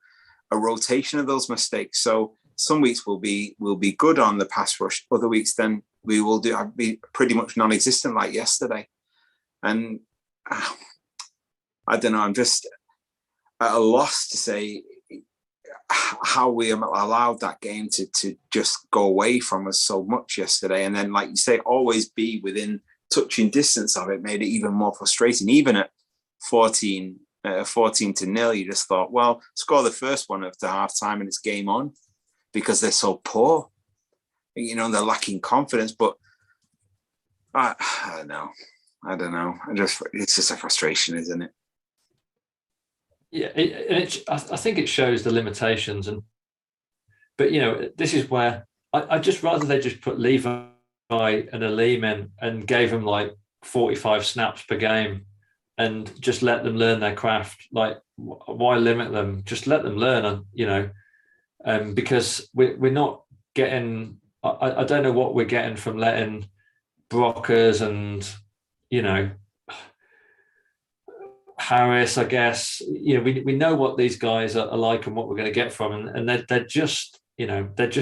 a rotation of those mistakes. So some weeks we'll be good on the pass rush. Other weeks, then we will be pretty much non-existent, like yesterday. And I don't know. I'm just at a loss to say how we allowed that game to just go away from us so much yesterday. And then, like you say, always be within touching distance of it made it even more frustrating. Even at 14-0, you just thought, well, score the first one after halftime and it's game on, because they're so poor. They're lacking confidence. But I don't know. It's just a frustration, isn't it? Yeah, I think it shows the limitations, but this is where I just rather they just put Levi and Aleem in and gave them like 45 snaps per game and just let them learn their craft. Like, why limit them? Just let them learn, because we're not getting. I don't know what we're getting from letting Brockers and Harris, I guess. We know what these guys are like and what we're going to get from them, and they're just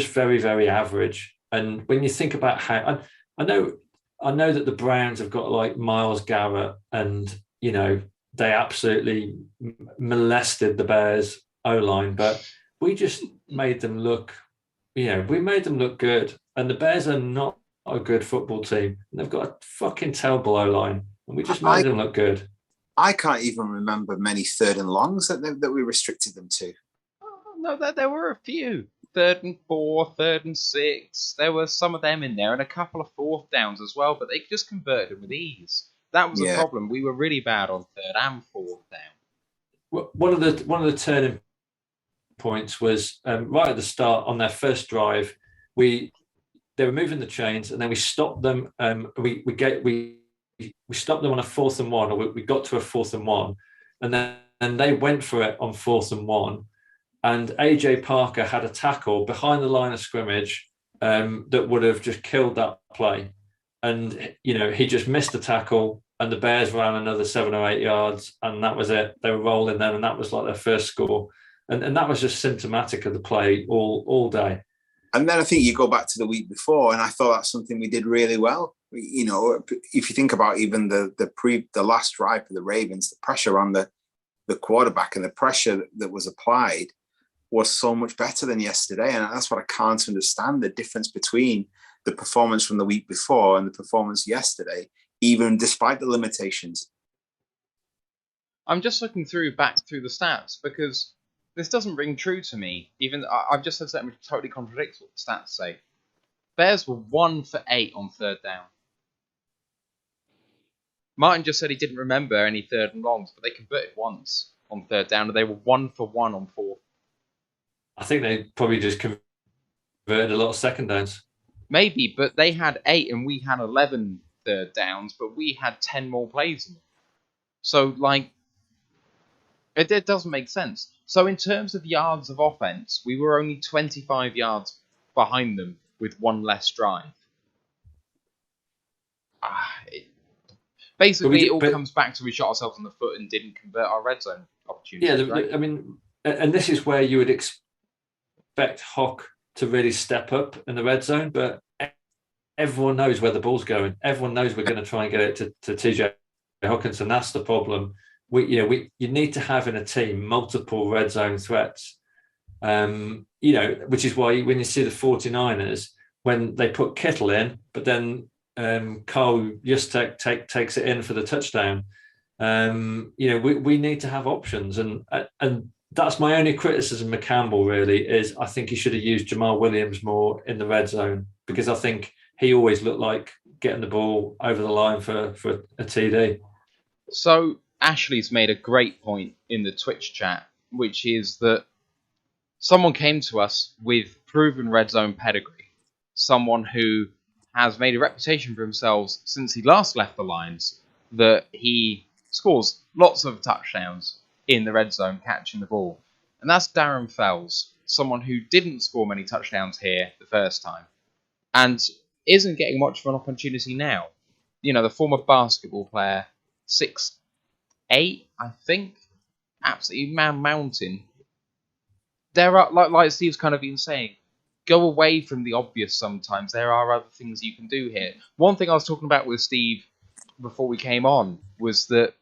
very, very average. And when you think about how I know that the Browns have got like Myles Garrett, and they absolutely molested the Bears O-line, but we just made them look, we made them look good. And the Bears are not a good football team. They've got a fucking terrible O-line, and we just made them look good. I can't even remember many 3rd and longs that we restricted them to. No, there were a few. 3rd and 4, 3rd and 6. There were some of them in there, and a couple of 4th downs as well, but they just converted them with ease. That was the problem. We were really bad on 3rd and 4th down. One of the turning points was right at the start on their first drive. They were moving the chains, and then we stopped them. We stopped them on a 4th and 1, or we got to a 4th and 1, and then they went for it on 4th and 1. And AJ Parker had a tackle behind the line of scrimmage that would have just killed that play. And, he just missed the tackle, and the Bears ran another 7 or 8 yards, and that was it. They were rolling then, and that was like their first score. And that was just symptomatic of the play all day. And then I think you go back to the week before, and I thought that's something we did really well. If you think about even the last drive for the Ravens, the pressure on the quarterback and the pressure that was applied was so much better than yesterday. And that's what I can't understand, the difference between the performance from the week before and the performance yesterday, even despite the limitations. I'm just looking back through the stats, because this doesn't ring true to me. Even I've just said something which totally contradicts what the stats say. Bears were 1 for 8 on 3rd down. Martin just said he didn't remember any 3rd and longs, but they converted once on 3rd down, and they were 1 for 1 on 4th. I think they probably just converted a lot of 2nd downs. Maybe, but they had 8 and we had 11 3rd downs, but we had 10 more plays in them. So, it doesn't make sense. So in terms of yards of offense, we were only 25 yards behind them with 1 less drive. Basically, it all comes back to we shot ourselves in the foot and didn't convert our red zone opportunities. Yeah, right? I mean, and this is where you would expect Hawk to really step up in the red zone, but everyone knows where the ball's going. Everyone knows we're going to try and get it to TJ Hawkinson. That's the problem. You need to have in a team multiple red zone threats, Which is why when you see the 49ers, when they put Kittle in, but then Carl Juszczyk takes it in for the touchdown. We need to have options, and that's my only criticism of Campbell. Really, is I think he should have used Jamal Williams more in the red zone, because I think he always looked like getting the ball over the line for a TD. So Ashley's made a great point in the Twitch chat, which is that someone came to us with proven red zone pedigree, someone who has made a reputation for himself since he last left the Lions, that he scores lots of touchdowns in the red zone catching the ball. And that's Darren Fells, someone who didn't score many touchdowns here the first time and isn't getting much of an opportunity now. The former basketball player, 6'8", I think, absolutely man-mountain. There are, like Steve's kind of been saying, go away from the obvious sometimes. There are other things you can do here. One thing I was talking about with Steve before we came on was that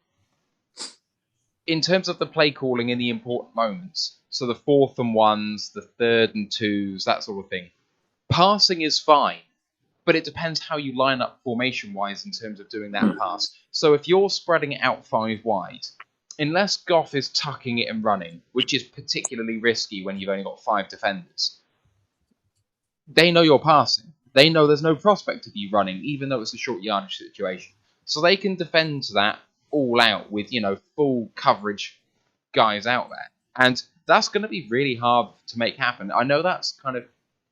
in terms of the play calling in the important moments, so the 4th and 1s, the 3rd and 2s, that sort of thing, passing is fine, but it depends how you line up formation-wise in terms of doing that pass. So if you're spreading it out 5 wide, unless Goff is tucking it and running, which is particularly risky when you've only got 5 defenders, they know you're passing. They know there's no prospect of you running, even though it's a short yardage situation. So they can defend that all out with, full coverage guys out there. And that's going to be really hard to make happen. I know that's kind of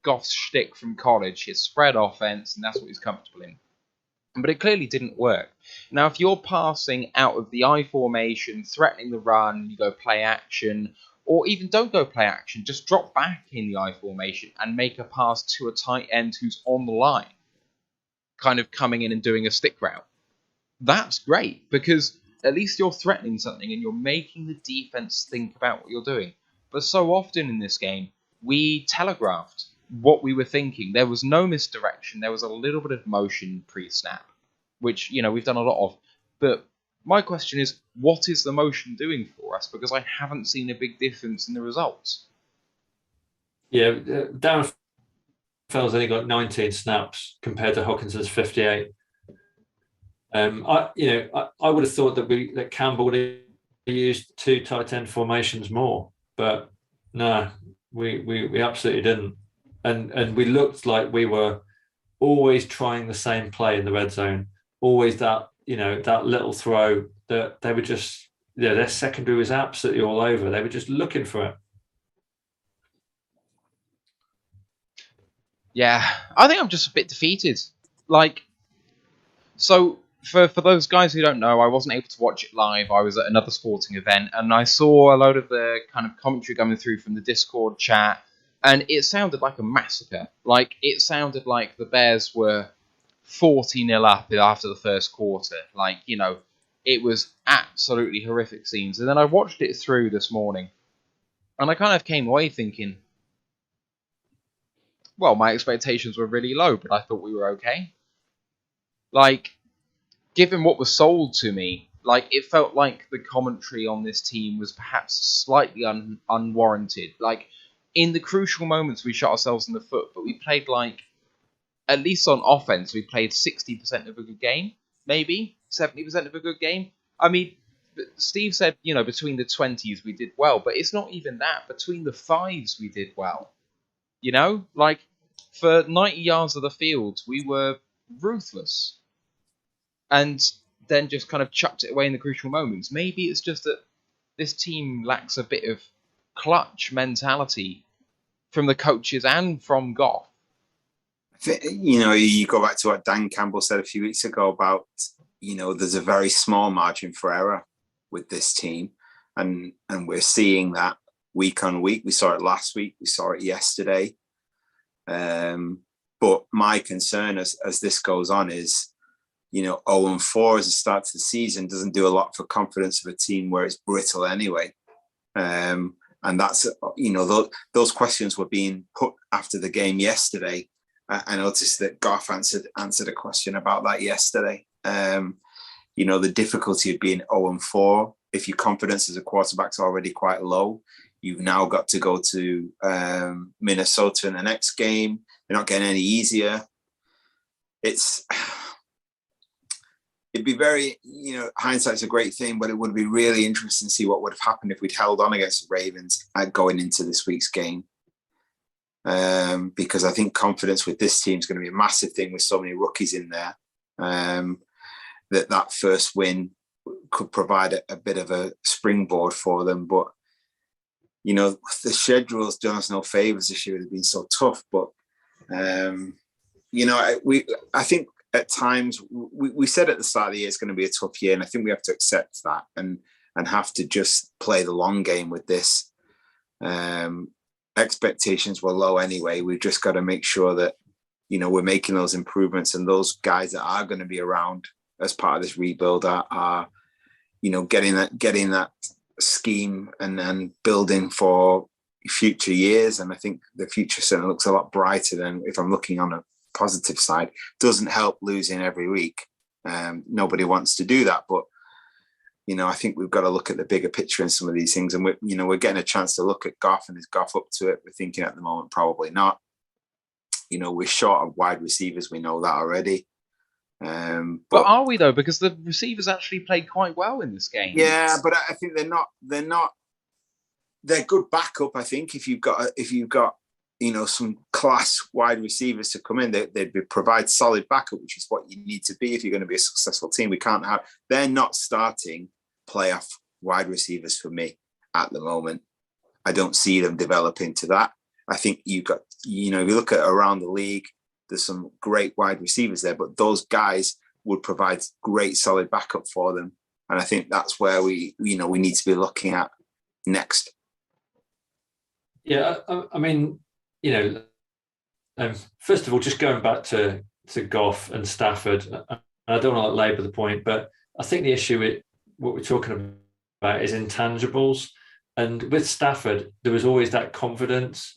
Goff's shtick from college, his spread offense, and that's what he's comfortable in. But it clearly didn't work. Now, if you're passing out of the I formation, threatening the run, you go play action, or even don't go play action, just drop back in the I formation and make a pass to a tight end who's on the line, kind of coming in and doing a stick route. That's great, because at least you're threatening something and you're making the defense think about what you're doing. But so often in this game, we telegraphed what we were thinking. There was no misdirection. There was a little bit of motion pre-snap, which, we've done a lot of. But my question is, what is the motion doing for us? Because I haven't seen a big difference in the results. Yeah, Darren Fells only got 19 snaps compared to Hawkinson's 58. I would have thought that Campbell would have used 2 tight end formations more, but no, we absolutely didn't. And we looked like we were always trying the same play in the red zone, always that little throw that they were just, their secondary was absolutely all over. They were just looking for it. Yeah, I think I'm just a bit defeated. So for those guys who don't know, I wasn't able to watch it live. I was at another sporting event, and I saw a load of the kind of commentary coming through from the Discord chat, and it sounded like a massacre. It sounded like the Bears were 40-0 up after the first quarter. It was absolutely horrific scenes. And then I watched it through this morning, and I kind of came away thinking, well, my expectations were really low, but I thought we were okay. Given what was sold to me, it felt like the commentary on this team was perhaps slightly unwarranted. In the crucial moments, we shot ourselves in the foot, but we played at least on offense, we played 60% of a good game, maybe 70% of a good game. I mean, Steve said, between the 20s we did well, but it's not even that. Between the 5s we did well. For 90 yards of the field, we were ruthless. And then just kind of chucked it away in the crucial moments. Maybe it's just that this team lacks a bit of clutch mentality from the coaches and from Goff. You go back to what Dan Campbell said a few weeks ago about, there's a very small margin for error with this team. And we're seeing that week on week. We saw it last week. We saw it yesterday. But my concern as this goes on is, 0-4 as a start to the season doesn't do a lot for confidence of a team where it's brittle anyway. And that's, those questions were being put after the game yesterday. I noticed that Goff answered a question about that yesterday. The difficulty of being 0-4, if your confidence as a quarterback's already quite low, You've now got to go to Minnesota in the next game. They're not getting any easier. It'd be very, hindsight's a great thing, but it would be really interesting to see what would have happened if we'd held on against the Ravens going into this week's game. Because I think confidence with this team is going to be a massive thing with so many rookies in there. That first win could provide a bit of a springboard for them. But, the schedule's done us no favours this year. It's been so tough. But, I think at times we said at the start of the year it's going to be a tough year. And I think we have to accept that and have to just play the long game with this. Expectations were low anyway. We've just got to make sure that, we're making those improvements, and those guys that are going to be around as part of this rebuild are getting that scheme and building for future years. And I think the future certainly looks a lot brighter than if I'm looking on a positive side. Doesn't help losing every week. Nobody wants to do that, but I think we've got to look at the bigger picture in some of these things. And we're getting a chance to look at Goff, and is Goff up to it? We're thinking at the moment, probably not. We're short of wide receivers. We know that already. But are we though? Because the receivers actually played quite well in this game. Yeah, but I think they're not. They're good backup. I think if you've got some class wide receivers to come in, they'd provide solid backup, which is what you need to be if you're going to be a successful team. They're not starting playoff wide receivers for me at the moment. I don't see them developing to that. I think you've got, if you look at around the league, there's some great wide receivers there, but those guys would provide great solid backup for them. And I think that's where we need to be looking at next. Yeah, I mean, first of all, just going back to Goff and Stafford, I don't want to labour the point, but I think the issue with what we're talking about is intangibles. And with Stafford, there was always that confidence.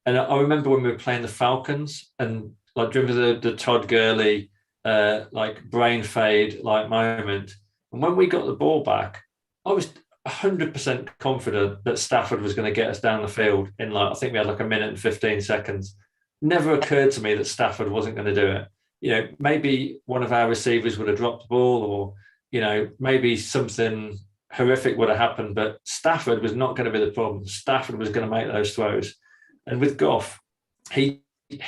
And I remember when we were playing the Falcons, and do you remember the Todd Gurley brain fade moment? And when we got the ball back, I was 100% confident that Stafford was going to get us down the field in I think we had a minute and 15 seconds. Never occurred to me that Stafford wasn't going to do it. Maybe one of our receivers would have dropped the ball, or, maybe something horrific would have happened, but Stafford was not going to be the problem. Stafford was going to make those throws. And with Goff, he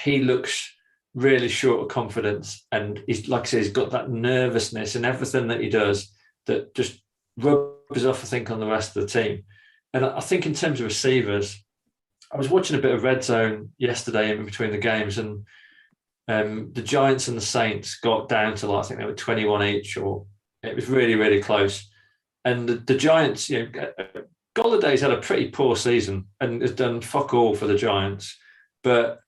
looks really short of confidence, and he's, like I said, he's got that nervousness in everything that he does that just rubs off, I think, on the rest of the team. And I think in terms of receivers, I was watching a bit of Red Zone yesterday in between the games, and the Giants and the Saints got down to I think they were 21 each, or it was really, really close. And the Giants, Golladay's had a pretty poor season and has done fuck all for the Giants, but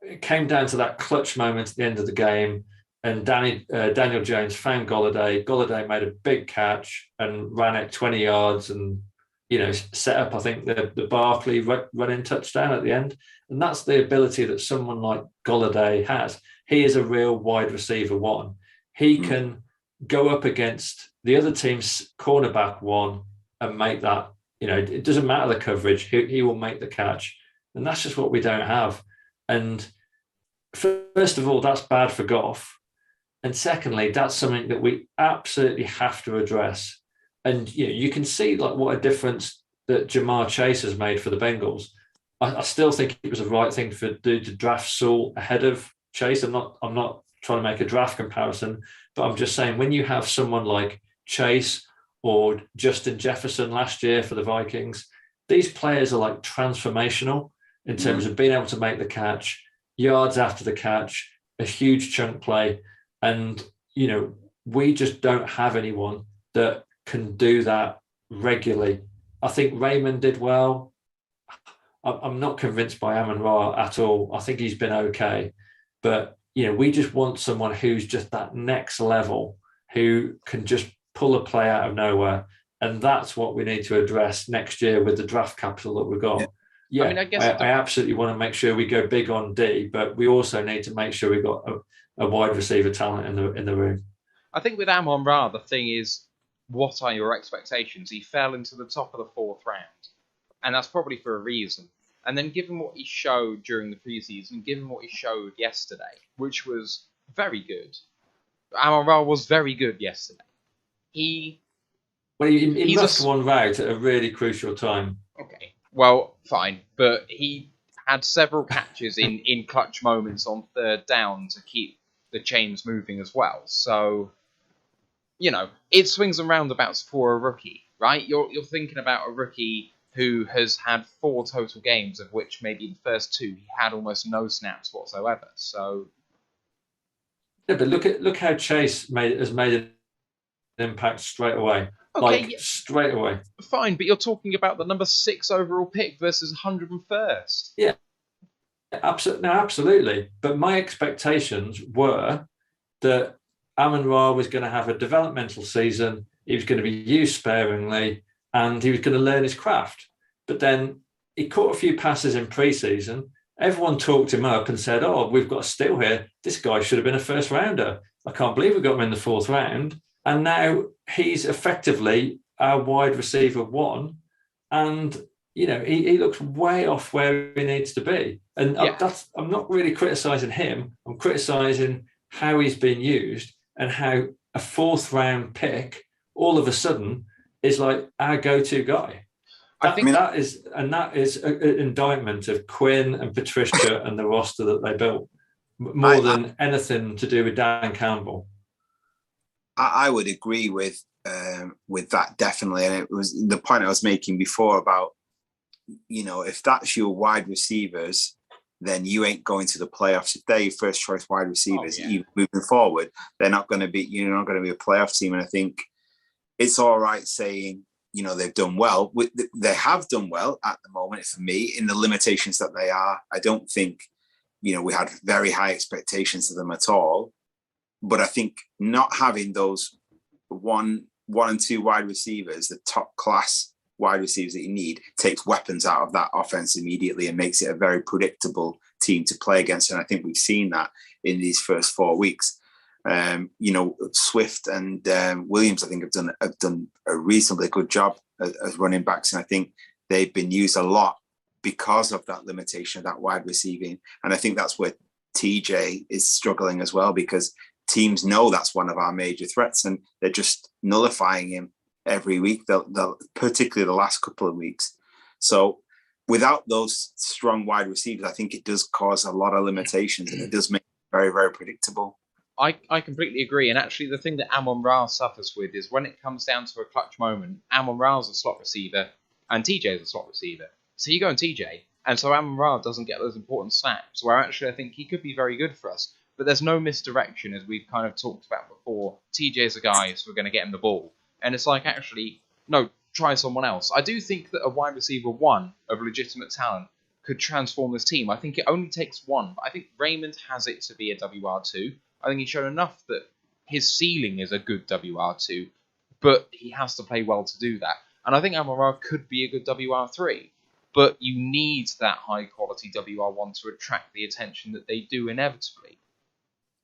it came down to that clutch moment at the end of the game, and Daniel Jones found Golladay. Golladay made a big catch and ran it 20 yards and, set up, I think, the Barkley running touchdown at the end. And that's the ability that someone like Golladay has. He is a real wide receiver one. He can go up against the other team's cornerback one and make that, it doesn't matter the coverage, he will make the catch. And that's just what we don't have. And first of all, that's bad for Goff. And secondly, that's something that we absolutely have to address. And you can see what a difference that Jamar Chase has made for the Bengals. I still think it was the right thing to draft Sewell ahead of Chase. I'm not trying to make a draft comparison, but I'm just saying when you have someone like Chase or Justin Jefferson last year for the Vikings, these players are transformational in terms of being able to make the catch, yards after the catch, a huge chunk play. And, we just don't have anyone that can do that regularly. I think Raymond did well. I'm not convinced by Amon-Ra at all. I think he's been okay. But, we just want someone who's just that next level, who can just pull a play out of nowhere. And that's what we need to address next year with the draft capital that we've got. Yeah, I guess I absolutely want to make sure we go big on D, but we also need to make sure we've got a wide receiver talent in the room. I think with Amon-Ra, the thing is, what are your expectations? He fell into the top of the 4th round. and that's probably for a reason. And then given what he showed during the preseason, given what he showed yesterday, which was very good, Amon-Ra was very good yesterday. He must have won out at a really crucial time. Okay, well, fine, but he had several catches in clutch moments on third down to keep the chains moving as well. So, it swings and roundabouts for a rookie, right? You're thinking about a rookie who has had 4 total games, of which maybe the first 2 he had almost no snaps whatsoever. So, yeah, but look how Chase has made an impact straight away. Okay, straight away. Fine, but you're talking about the number 6 overall pick versus 101st. Yeah, absolutely. But my expectations were that Amon-Ra was going to have a developmental season. He was going to be used sparingly, and he was going to learn his craft. But then he caught a few passes in pre-season. Everyone talked him up and said, "Oh, we've got a steal here. This guy should have been a first rounder. I can't believe we got him in the 4th round." And now he's effectively our wide receiver 1. And, he looks way off where he needs to be. And I'm not really criticising him. I'm criticising how he's been used and how a 4th round pick all of a sudden is like our go-to guy. That is an indictment of Quinn and Patricia and the roster that they built more than anything to do with Dan Campbell. I would agree with that, definitely. And it was the point I was making before about, if that's your wide receivers, then you ain't going to the playoffs. If they're your first choice wide receivers, even moving forward, you're not going to be a playoff team. And I think it's all right saying, they've done well. They have done well at the moment for me in the limitations that they are. I don't think, we had very high expectations of them at all. But I think not having those 1 and 2 wide receivers, the top class wide receivers that you need, takes weapons out of that offense immediately and makes it a very predictable team to play against. And I think we've seen that in these first 4 weeks. Swift and Williams, I think, have done a reasonably good job as running backs. And I think they've been used a lot because of that limitation of that wide receiving. And I think that's where TJ is struggling as well, because teams know that's one of our major threats, and they're just nullifying him every week, particularly the last couple of weeks. So without those strong wide receivers, I think it does cause a lot of limitations, and it does make it very, very predictable. I completely agree. And actually, the thing that Amon-Ra suffers with is when it comes down to a clutch moment, Amon-Ra's a slot receiver and TJ's a slot receiver. So you go on TJ, and so Amon-Ra doesn't get those important snaps, where actually I think he could be very good for us. But there's no misdirection, as we've kind of talked about before. TJ's a guy, so we're going to get him the ball. And it's like, actually, no, try someone else. I do think that a wide receiver 1 of legitimate talent could transform this team. I think it only takes 1. But I think Raymond has it to be a WR2. I think he's shown enough that his ceiling is a good WR2, but he has to play well to do that. And I think Amon-Ra could be a good WR3. But you need that high-quality WR1 to attract the attention that they do inevitably.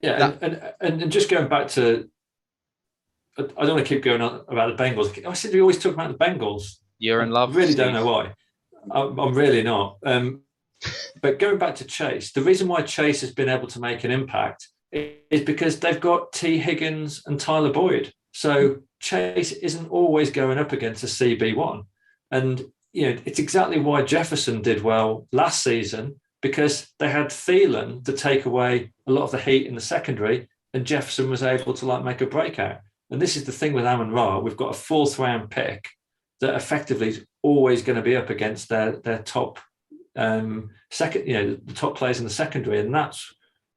Yeah, and just going back to, I don't want to keep going on about the Bengals. I said we always talk about the Bengals. You're in love. I really don't know why. I'm really not. But going back to Chase, the reason why Chase has been able to make an impact is because they've got T. Higgins and Tyler Boyd. So Chase isn't always going up against a CB1. And, it's exactly why Jefferson did well last season, because they had Thielen to take away a lot of the heat in the secondary, and Jefferson was able to make a breakout. And this is the thing with Amon-Ra. We've got a 4th round pick that effectively is always going to be up against their top the top players in the secondary. And that's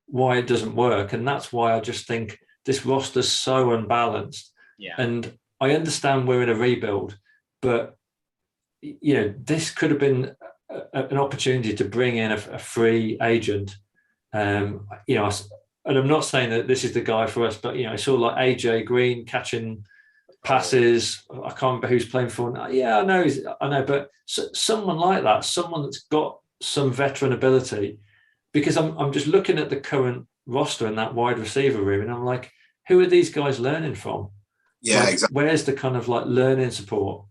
why it doesn't work. And that's why I just think this roster's so unbalanced. Yeah. And I understand we're in a rebuild, but this could have been an opportunity to bring in a free agent. And I'm not saying that this is the guy for us, but I saw like AJ Green catching passes. I can't remember who's playing for. Yeah, I know, but someone like that, someone that's got some veteran ability, because I'm just looking at the current roster in that wide receiver room, and I'm like, who are these guys learning from? Yeah, exactly. Where's the kind of learning support?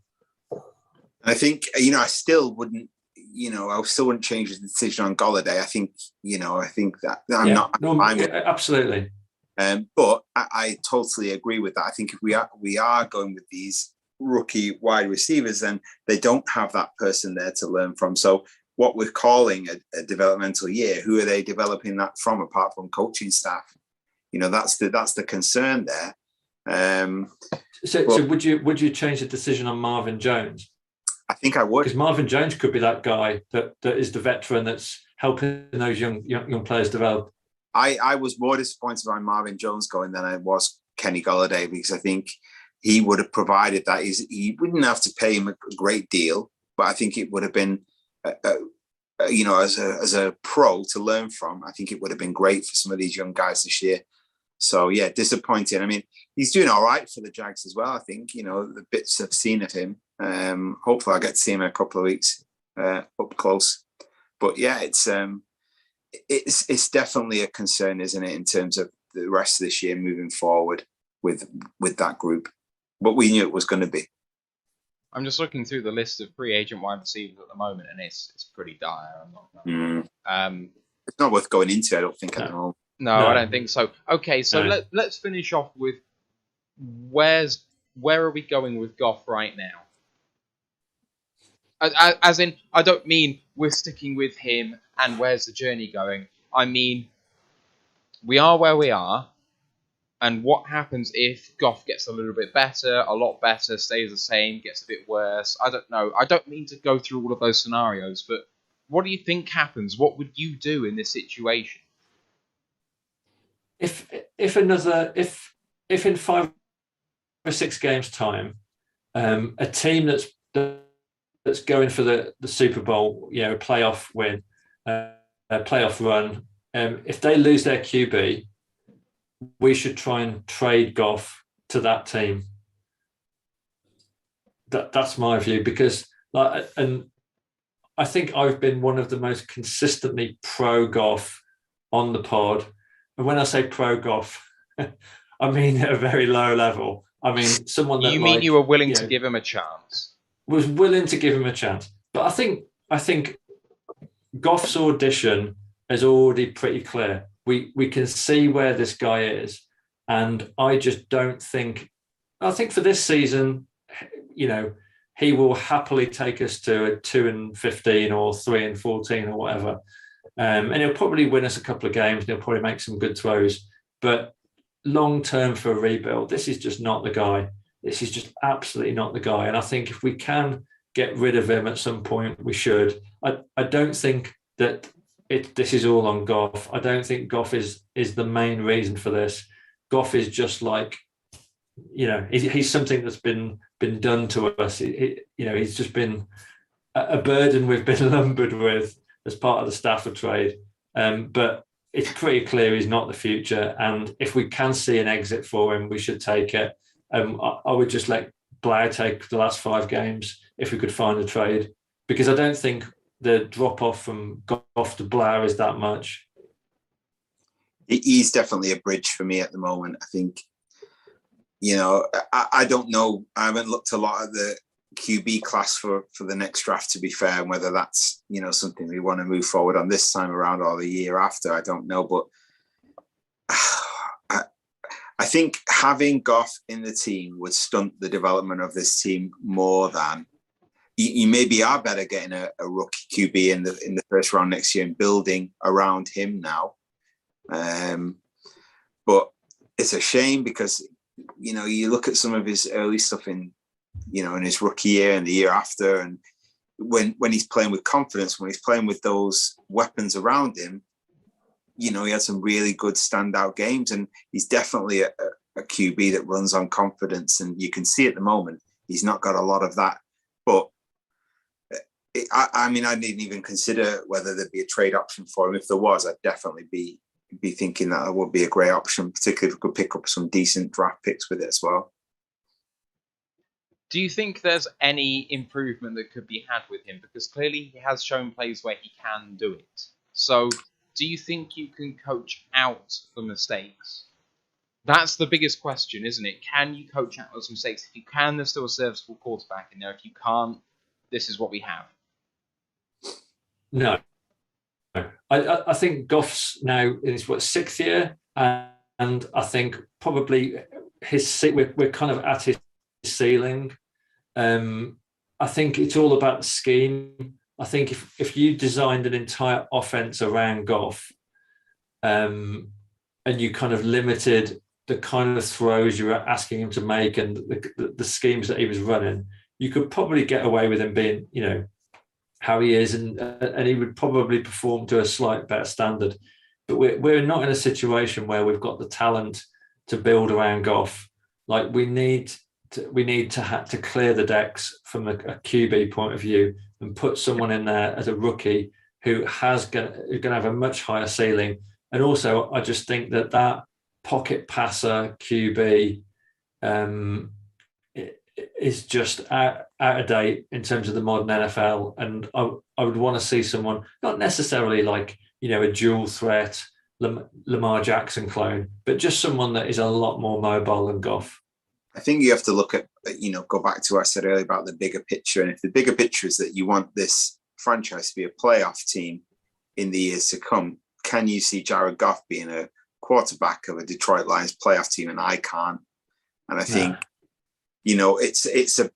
I think, I still wouldn't, I still wouldn't change the decision on Golladay. I think, I think that I'm Yeah, not. no, I'm, absolutely. but I totally agree with that. I think if we are going with these rookie wide receivers, then they don't have that person there to learn from. So what we're calling a developmental year, who are they developing that from apart from coaching staff? That's the concern there. So would you change the decision on Marvin Jones? I think I would, because Marvin Jones could be that guy that is the veteran that's helping those young players develop. I was more disappointed by Marvin Jones going than I was Kenny Golladay, because I think he would have provided that. He wouldn't have to pay him a great deal, but I think it would have been, as a pro to learn from. I think it would have been great for some of these young guys this year. So yeah, disappointing. I mean, he's doing all right for the Jags as well. I think the bits I've seen of him. Hopefully, I get to see him in a couple of weeks up close. But yeah, it's definitely a concern, isn't it, in terms of the rest of this year moving forward with that group. But we knew it was going to be. I'm just looking through the list of free agent wide receivers at the moment, and it's pretty dire. I'm not gonna it's not worth going into, I don't think, at the moment. No, I don't think so. Okay, so let's finish off with where are we going with Goff right now? As in, I don't mean we're sticking with him and where's the journey going. I mean, we are where we are, and what happens if Goff gets a little bit better, a lot better, stays the same, gets a bit worse? I don't know. I don't mean to go through all of those scenarios, but what do you think happens? What would you do in this situation? If in 5 or 6 games time, a team that's going for the Super Bowl, a playoff win, a playoff run, if they lose their QB, we should try and trade Goff to that team. That's my view, because and I think I've been one of the most consistently pro Goff on the pod. And when I say pro Goff, I mean at a very low level. I mean someone that you were willing to give him a chance. Was willing to give him a chance. But I think Goff's audition is already pretty clear. We can see where this guy is, and I just don't think. I think for this season, he will happily take us to a 2-15 or 3-14 or whatever, and he'll probably win us a couple of games. And he'll probably make some good throws. But long term for a rebuild, this is just not the guy. This is just absolutely not the guy. And I think if we can get rid of him at some point, we should. I don't think that this is all on Goff. I don't think Goff is the main reason for this. Goff is just like, he's something that's been done to us. He's just been a burden we've been lumbered with as part of the Stafford trade. But it's pretty clear he's not the future. And if we can see an exit for him, we should take it. I would just let Blair take the last 5 games if we could find a trade, because I don't think the drop off from Goff to Blair is that much. He's definitely a bridge for me at the moment. I think, I don't know. I haven't looked a lot at the QB class for the next draft, to be fair, and whether that's, something we want to move forward on this time around or the year after, I don't know. But I think having Goff in the team would stunt the development of this team more than you maybe are better getting a rookie QB in the first round next year and building around him now. But it's a shame because, you look at some of his early stuff in his rookie year and the year after, and when he's playing with confidence, when he's playing with those weapons around him, he had some really good standout games, and he's definitely a QB that runs on confidence. And you can see at the moment, he's not got a lot of that. But I didn't even consider whether there'd be a trade option for him. If there was, I'd definitely be thinking that would be a great option, particularly if we could pick up some decent draft picks with it as well. Do you think there's any improvement that could be had with him? Because clearly he has shown plays where he can do it. So do you think you can coach out the mistakes? That's the biggest question, isn't it? Can you coach out those mistakes? If you can, there's still a serviceable quarterback in there. If you can't, this is what we have. No. I think Goff's now in his sixth year, and I think probably we're kind of at his ceiling. I think it's all about the scheme. I think if you designed an entire offense around Goff, and you kind of limited the kind of throws you were asking him to make and the schemes that he was running, you could probably get away with him being, how he is, and he would probably perform to a slight better standard. But we're not in a situation where we've got the talent to build around Goff. Like we need to clear the decks from a QB point of view and put someone in there as a rookie who's going to have a much higher ceiling. And also, I just think that pocket passer QB is just out of date in terms of the modern NFL. And I would want to see someone, not necessarily like, a dual threat Lamar Jackson clone, but just someone that is a lot more mobile than Goff. I think you have to look at, go back to what I said earlier about the bigger picture. And if the bigger picture is that you want this franchise to be a playoff team in the years to come, can you see Jared Goff being a quarterback of a Detroit Lions playoff team? And I can't. And I think,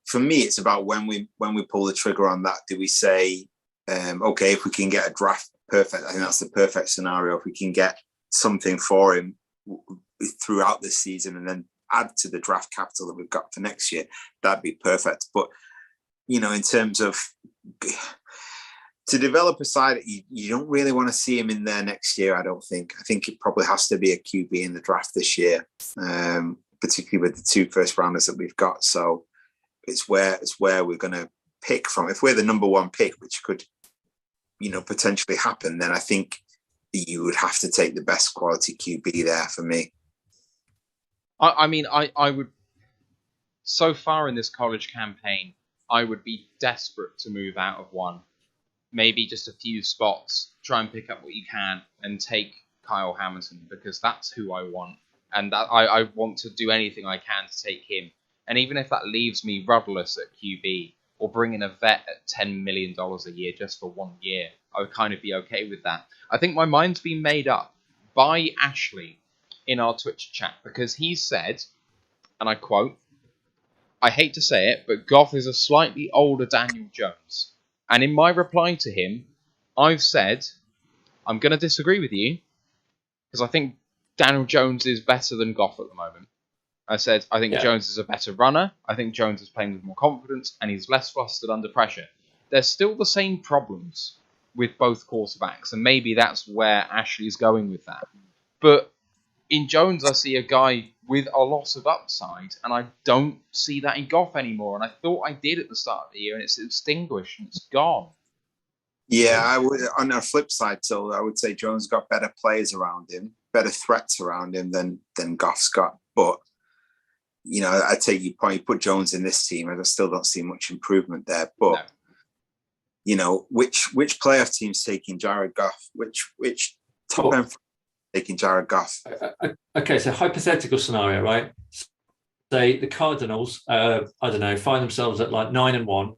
for me, it's about when we pull the trigger on that. Do we say, okay, if we can get a draft perfect, I think that's the perfect scenario. If we can get something for him throughout this season and then add to the draft capital that we've got for next year, that'd be perfect. But, in terms of to develop a side, you don't really want to see him in there next year, I don't think. I think it probably has to be a QB in the draft this year, particularly with the 2 first rounders that we've got. So it's where we're going to pick from. If we're the number 1 pick, which could, potentially happen, then I think you would have to take the best quality QB there for me. I would, so far in this college campaign, I would be desperate to move out of one. Maybe just a few spots, try and pick up what you can and take Kyle Hamilton, because that's who I want. And that I want to do anything I can to take him. And even if that leaves me rudderless at QB, or bring in a vet at $10 million a year just for 1 year, I would kind of be okay with that. I think my mind's been made up by Ashley in our Twitch chat, because he said, and I quote, "I hate to say it, but Goff is a slightly older Daniel Jones." And in my reply to him, I've said, I'm going to disagree with you, because I think Daniel Jones is better than Goff at the moment. I said, I think Jones is a better runner. I think Jones is playing with more confidence, and he's less flustered under pressure. There's still the same problems with both quarterbacks, and maybe that's where Ashley's going with that. But in Jones, I see a guy with a lot of upside, and I don't see that in Goff anymore. And I thought I did at the start of the year, and it's extinguished and it's gone. Yeah, I would. On the flip side, so I would say Jones got better players around him, better threats around him than Goff's got. But I take your point. You put Jones in this team, and I still don't see much improvement there. But which playoff team's taking Jared Goff? Which top end taking Jared Goff? Okay, so hypothetical scenario, right? Say the Cardinals, I don't know, find themselves at like 9-1,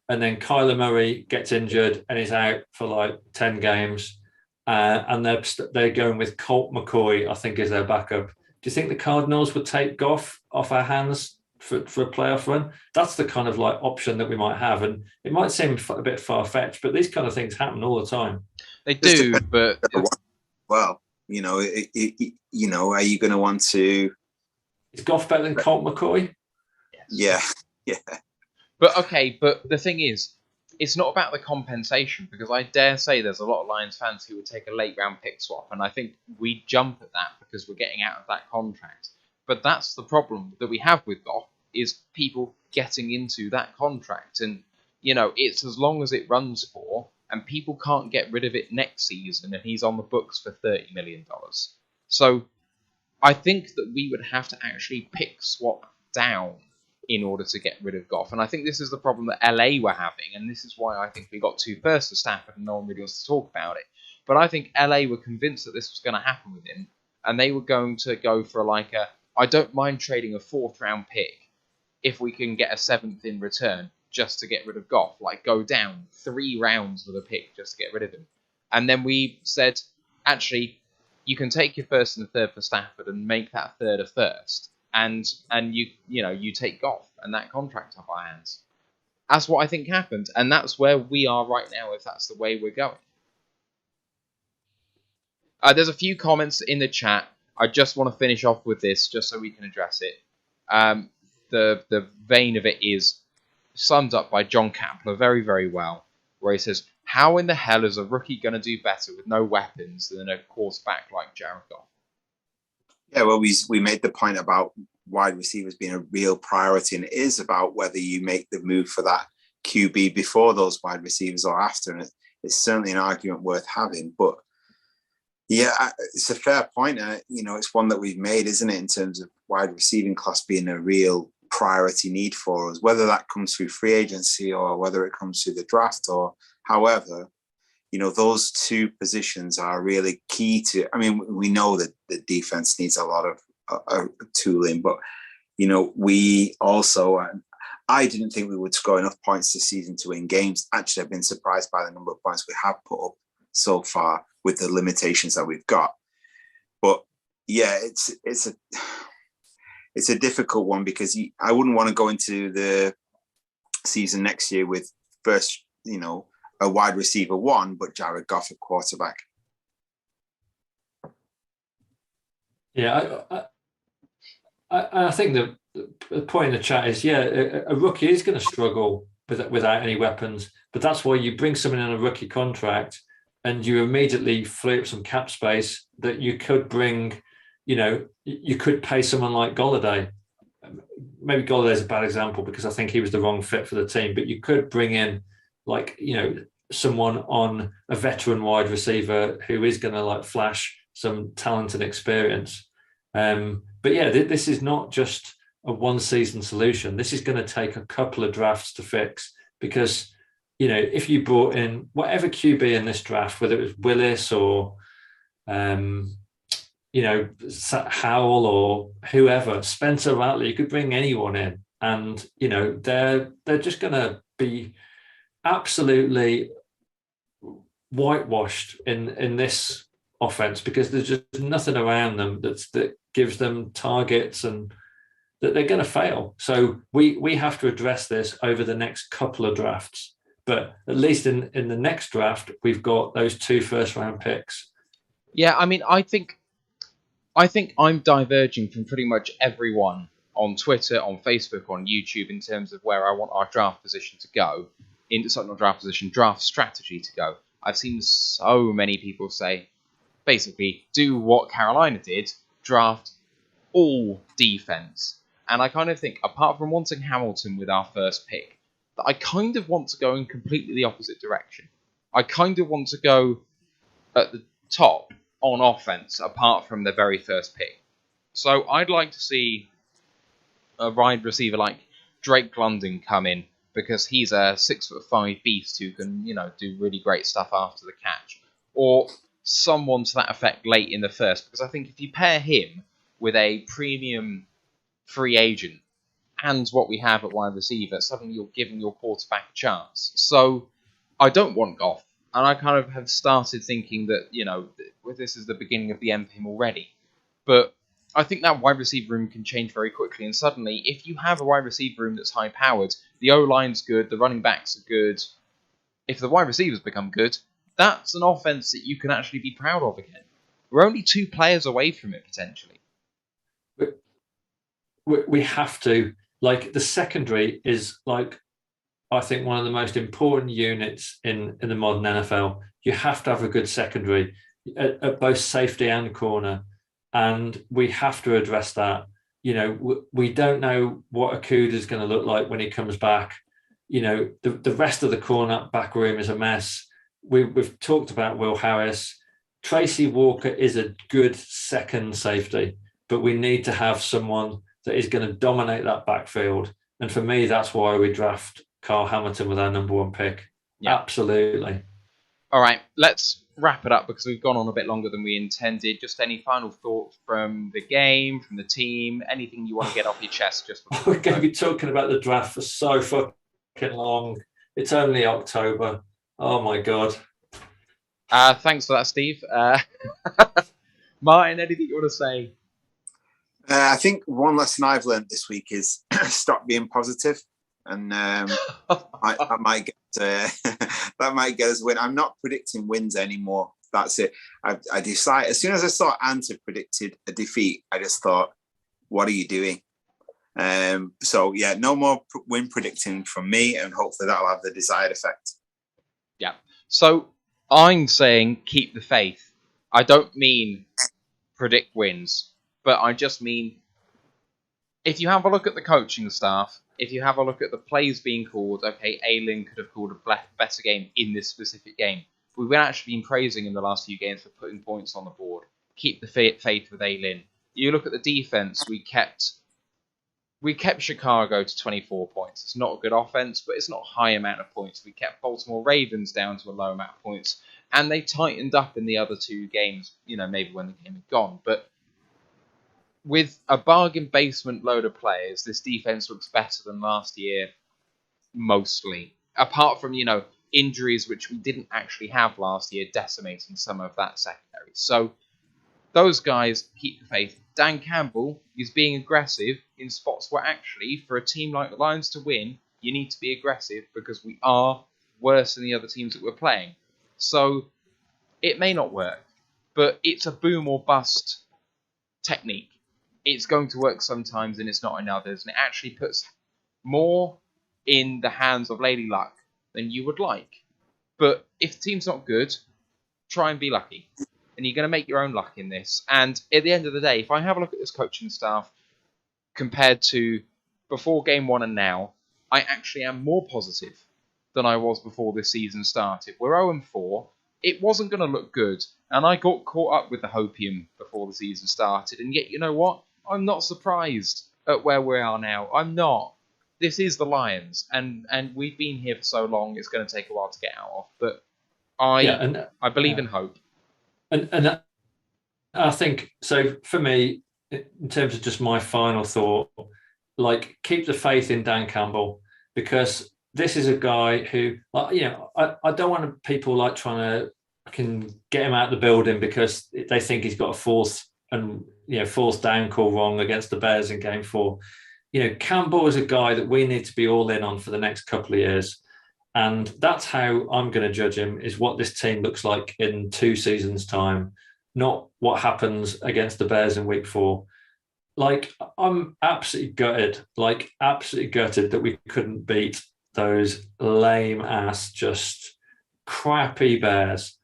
and then Kyler Murray gets injured and is out for like 10 games, and they're going with Colt McCoy, I think, is their backup. Do you think the Cardinals would take Goff off our hands for a playoff run? That's the kind of like option that we might have, and it might seem a bit far-fetched, but these kind of things happen all the time. They do, but well, are you going to want to? Is Goff better than Colt McCoy? Yes. Yeah. But the thing is, it's not about the compensation, because I dare say there's a lot of Lions fans who would take a late round pick swap, and I think we jump at that because we're getting out of that contract. But that's the problem that we have with Goff, is people getting into that contract, and it's as long as it runs for, and people can't get rid of it next season, and he's on the books for $30 million. So I think that we would have to actually pick swap down in order to get rid of Goff. And I think this is the problem that LA were having, and this is why I think we got 2 firsts for Stafford and no one really wants to talk about it. But I think LA were convinced that this was going to happen with him, and they were going to go for I don't mind trading a 4th round pick if we can get a 7th in return, just to get rid of Goff, like go down 3 rounds with a pick just to get rid of him. And then we said, actually, you can take your first and third for Stafford and make that third a first, and you take Goff and that contract off our hands. That's what I think happened, and that's where we are right now. If that's the way we're going, there's a few comments in the chat. I just want to finish off with this, just so we can address it. The vein of it is summed up by John Kapler very, very well, where he says, how in the hell is a rookie going to do better with no weapons than a quarterback like Jared Goff? Yeah, well, we made the point about wide receivers being a real priority, and it is about whether you make the move for that QB before those wide receivers or after, and it's certainly an argument worth having. But yeah, it's a fair point. It's one that we've made, isn't it, in terms of wide receiving class being a real priority need for us, whether that comes through free agency or whether it comes through the draft or however. Those two positions are really key to. I mean, we know that the defense needs a lot of tooling, but we also. I didn't think we would score enough points this season to win games. Actually, I've been surprised by the number of points we have put up so far with the limitations that we've got. But yeah, it's a difficult one because I wouldn't want to go into the season next year with first, a wide receiver 1, but Jared Goff at quarterback. Yeah, I think the point in the chat is, a rookie is going to struggle without any weapons, but that's why you bring someone in a rookie contract and you immediately free up some cap space that you could bring, you could pay someone like Golladay. Maybe Golladay is a bad example because I think he was the wrong fit for the team, but you could bring in someone on a veteran wide receiver who is going to flash some talent and experience. But yeah, this is not just a one season solution. This is going to take a couple of drafts to fix because, if you brought in whatever QB in this draft, whether it was Willis or, Howell or whoever, Spencer Rattler, you could bring anyone in and, they're just going to be absolutely whitewashed in this offense because there's just nothing around them that gives them targets and that they're going to fail. So we have to address this over the next couple of drafts. But at least in the next draft, we've got those 2 first-round picks. Yeah, I mean, I think I'm diverging from pretty much everyone on Twitter, on Facebook, on YouTube in terms of where I want our draft position to go. Draft strategy to go. I've seen so many people say, basically, do what Carolina did, draft all defense. And I kind of think, apart from wanting Hamilton with our first pick, that I kind of want to go in completely the opposite direction. I kind of want to go at the top on offense, apart from the very first pick. So I'd like to see a wide receiver like Drake London come in, because he's a 6'5" beast who can, do really great stuff after the catch. Or someone to that effect late in the first, because I think if you pair him with a premium free agent and what we have at wide receiver, suddenly you're giving your quarterback a chance. So I don't want Goff, and I kind of have started thinking that, this is the beginning of the end for him already. But I think that wide receiver room can change very quickly, and suddenly, if you have a wide receiver room that's high-powered, the O-line's good, the running backs are good, if the wide receivers become good, that's an offense that you can actually be proud of again. We're only 2 players away from it, potentially. We have to. The secondary is, I think, one of the most important units in the modern NFL. You have to have a good secondary at both safety and corner. And we have to address that. We don't know what Okuda is going to look like when he comes back. The rest of the corner back room is a mess. We've talked about Will Harris. Tracy Walker is a good second safety, but we need to have someone that is going to dominate that backfield. And for me, that's why we draft Carl Hamilton with our number 1 pick. Yeah. Absolutely. All right, let's wrap it up because we've gone on a bit longer than we intended. Just any final thoughts from the game, from the team, anything you want to get off your chest just before we're going to be talking about the draft for so fucking long. It's only October. Oh my God. Thanks for that, Steve. Martin, anything you want to say? I think one lesson I've learned this week is stop being positive, and I might get that might get us a win. I'm not predicting wins anymore. That's it. I decided as soon as I saw Ant had predicted a defeat, I just thought, "What are you doing?" So yeah, no more win predicting from me, and hopefully that'll have the desired effect. Yeah. So I'm saying keep the faith. I don't mean predict wins, but I just mean if you have a look at the coaching staff, if you have a look at the plays being called, okay, Aylin could have called a better game in this specific game. We've actually been praising in the last few games for putting points on the board. Keep the faith with Aylin. You look at the defense, we kept Chicago to 24 points. It's not a good offense, but it's not a high amount of points. We kept Baltimore Ravens down to a low amount of points, and they tightened up in the other two games, maybe when the game had gone. But with a bargain basement load of players, this defense looks better than last year, mostly. Apart from, injuries, which we didn't actually have last year, decimating some of that secondary. So those guys keep the faith. Dan Campbell is being aggressive in spots where actually, for a team like the Lions to win, you need to be aggressive because we are worse than the other teams that we're playing. So it may not work, but it's a boom or bust technique. It's going to work sometimes and it's not in others, and it actually puts more in the hands of Lady Luck than you would like. But if the team's not good, try and be lucky. And you're going to make your own luck in this. And at the end of the day, if I have a look at this coaching staff compared to before game one and now, I actually am more positive than I was before this season started. We're 0-4. It wasn't going to look good. And I got caught up with the hopium before the season started. And yet, you know what? I'm not surprised at where we are now. I'm not. This is the Lions. And we've been here for so long, it's going to take a while to get out of. But I believe in hope. And I think, so for me, in terms of just my final thought, keep the faith in Dan Campbell, because this is a guy who, I don't want people trying to get him out of the building because they think he's got a fourth down call wrong against the Bears in game 4. Campbell is a guy that we need to be all in on for the next couple of years. And that's how I'm going to judge him, is what this team looks like in 2 seasons' time, not what happens against the Bears in week 4. I'm absolutely gutted that we couldn't beat those lame-ass, just crappy Bears.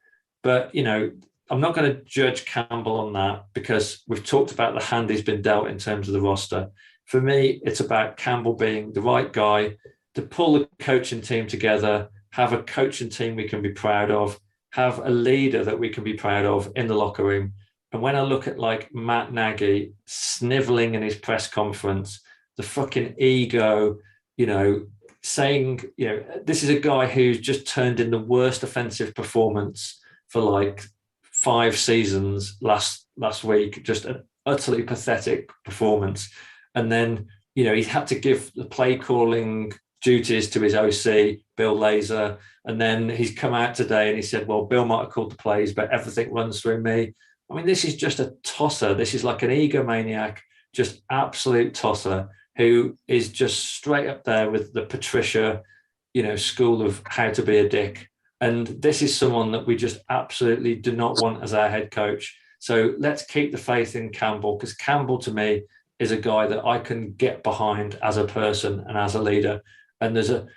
But, I'm not going to judge Campbell on that because we've talked about the hand he's been dealt in terms of the roster. For me, it's about Campbell being the right guy to pull the coaching team together, have a coaching team we can be proud of, have a leader that we can be proud of in the locker room. And when I look at Matt Nagy sniveling in his press conference, the fucking ego, saying, this is a guy who's just turned in the worst offensive performance for 5 seasons last week, just an utterly pathetic performance. And then, he had to give the play calling duties to his OC, Bill Lazor. And then he's come out today and he said, well, Bill might have called the plays, but everything runs through me. I mean, this is just a tosser. This is like an egomaniac, just absolute tosser who is just straight up there with the Patricia, school of how to be a dick. And this is someone that we just absolutely do not want as our head coach. So let's keep the faith in Campbell, because Campbell to me is a guy that I can get behind as a person and as a leader. And there's a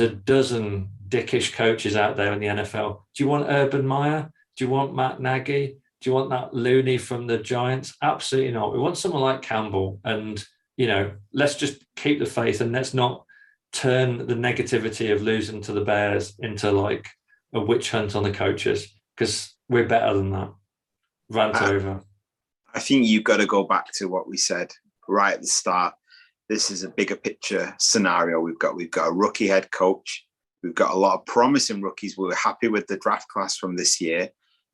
dozen dickish coaches out there in the NFL. Do you want Urban Meyer? Do you want Matt Nagy? Do you want that loony from the Giants? Absolutely not. We want someone like Campbell. And, let's just keep the faith and let's not turn the negativity of losing to the Bears into a witch hunt on the coaches, because we're better than that. Rant over. I think you've got to go back to what we said right at the start. This is a bigger picture scenario. We've got a rookie head coach. We've got a lot of promising rookies. We're happy with the draft class from this year.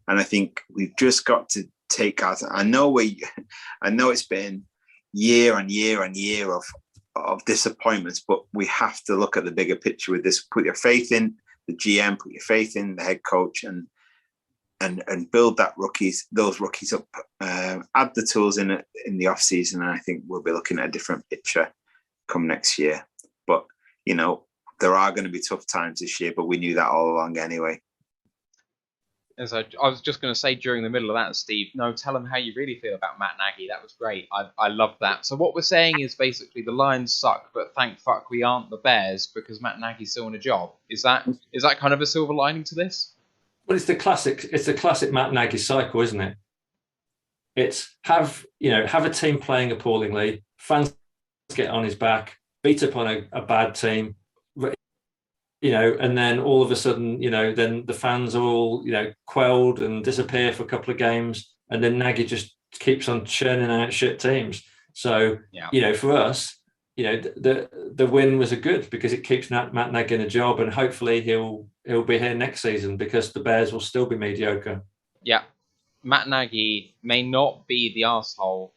And I think we've just got to take out, I know it's been year and year and year of disappointments, but we have to look at the bigger picture with this. Put your faith in the GM, put your faith in the head coach, and build those rookies up. Add the tools in the off season, and I think we'll be looking at a different picture come next year. But there are going to be tough times this year, but we knew that all along anyway. As I was just going to say during the middle of that, Steve, no, tell them how you really feel about Matt Nagy. That was great. I love that. So what we're saying is basically the Lions suck, but thank fuck we aren't the Bears because Matt Nagy's still in a job. Is that kind of a silver lining to this? Well, it's the classic Matt Nagy cycle, isn't it? It's have a team playing appallingly, fans get on his back, beat up on a bad team, and then all of a sudden, then the fans are all, quelled and disappear for a couple of games, and then Nagy just keeps on churning out shit teams. So, for us, the win was a good because it keeps Matt Nagy in a job, and hopefully he'll be here next season because the Bears will still be mediocre. Yeah, Matt Nagy may not be the arsehole.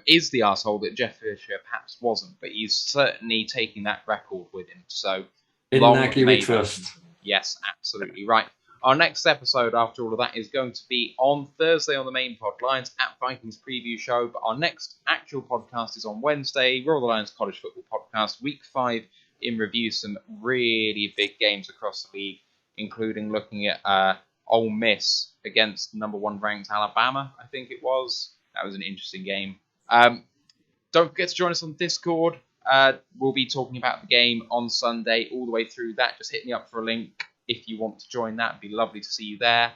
Is the arsehole that Jeff Fisher perhaps wasn't, but he's certainly taking that record with him. So. In Nagy we trust. Yes, absolutely right. Our next episode after all of that is going to be on Thursday on the main pod, Lions at Vikings preview show. But our next actual podcast is on Wednesday, Royal Lions College Football Podcast, Week 5 in review. Some really big games across the league, including looking at Ole Miss against number 1 ranked Alabama, I think it was. That was an interesting game. Don't forget to join us on Discord. We'll be talking about the game on Sunday all the way through that. Just hit me up for a link if you want to join that. It'd be lovely to see you there.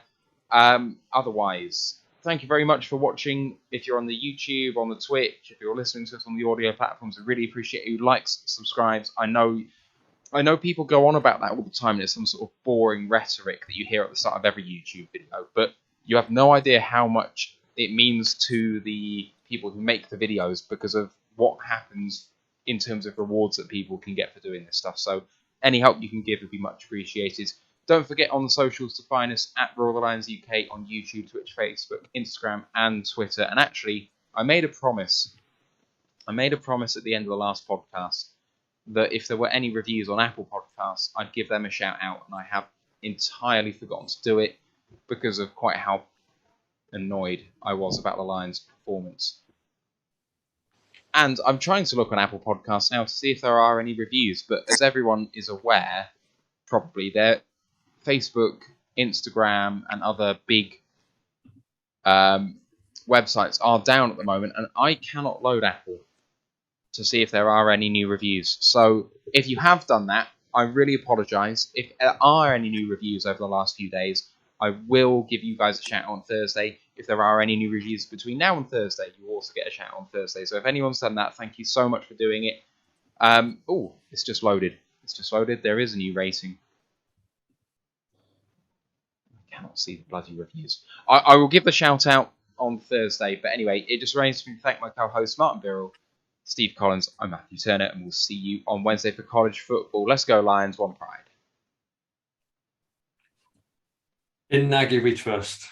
Otherwise, thank you very much for watching. If you're on the YouTube, on the Twitch, if you're listening to us on the audio platforms, I really appreciate you. Likes, subscribes. I know people go on about that all the time. There's some sort of boring rhetoric that you hear at the start of every YouTube video, but you have no idea how much it means to the people who make the videos because of what happens in terms of rewards that people can get for doing this stuff. So any help you can give would be much appreciated. Don't forget on the socials to find us at Royal Lions UK on YouTube, Twitch, Facebook, Instagram, and Twitter. And actually, I made a promise. at the end of the last podcast that if there were any reviews on Apple Podcasts, I'd give them a shout out, and I have entirely forgotten to do it because of quite how annoyed I was about the Lions' performance. And I'm trying to look on Apple Podcasts now to see if there are any reviews, but as everyone is aware, probably, their Facebook, Instagram, and other big websites are down at the moment, and I cannot load Apple to see if there are any new reviews. So if you have done that, I really apologise. If there are any new reviews over the last few days, I will give you guys a shout on Thursday. If there are any new reviews between now and Thursday, you will also get a shout on Thursday. So if anyone's done that, thank you so much for doing it. It's just loaded. There is a new rating. I cannot see the bloody reviews. I will give the shout out on Thursday. But anyway, it just remains for me to thank my co-host Martin Birrell, Steve Collins, I'm Matthew Turner, and we'll see you on Wednesday for college football. Let's go Lions, one pride. In Nagy we trust.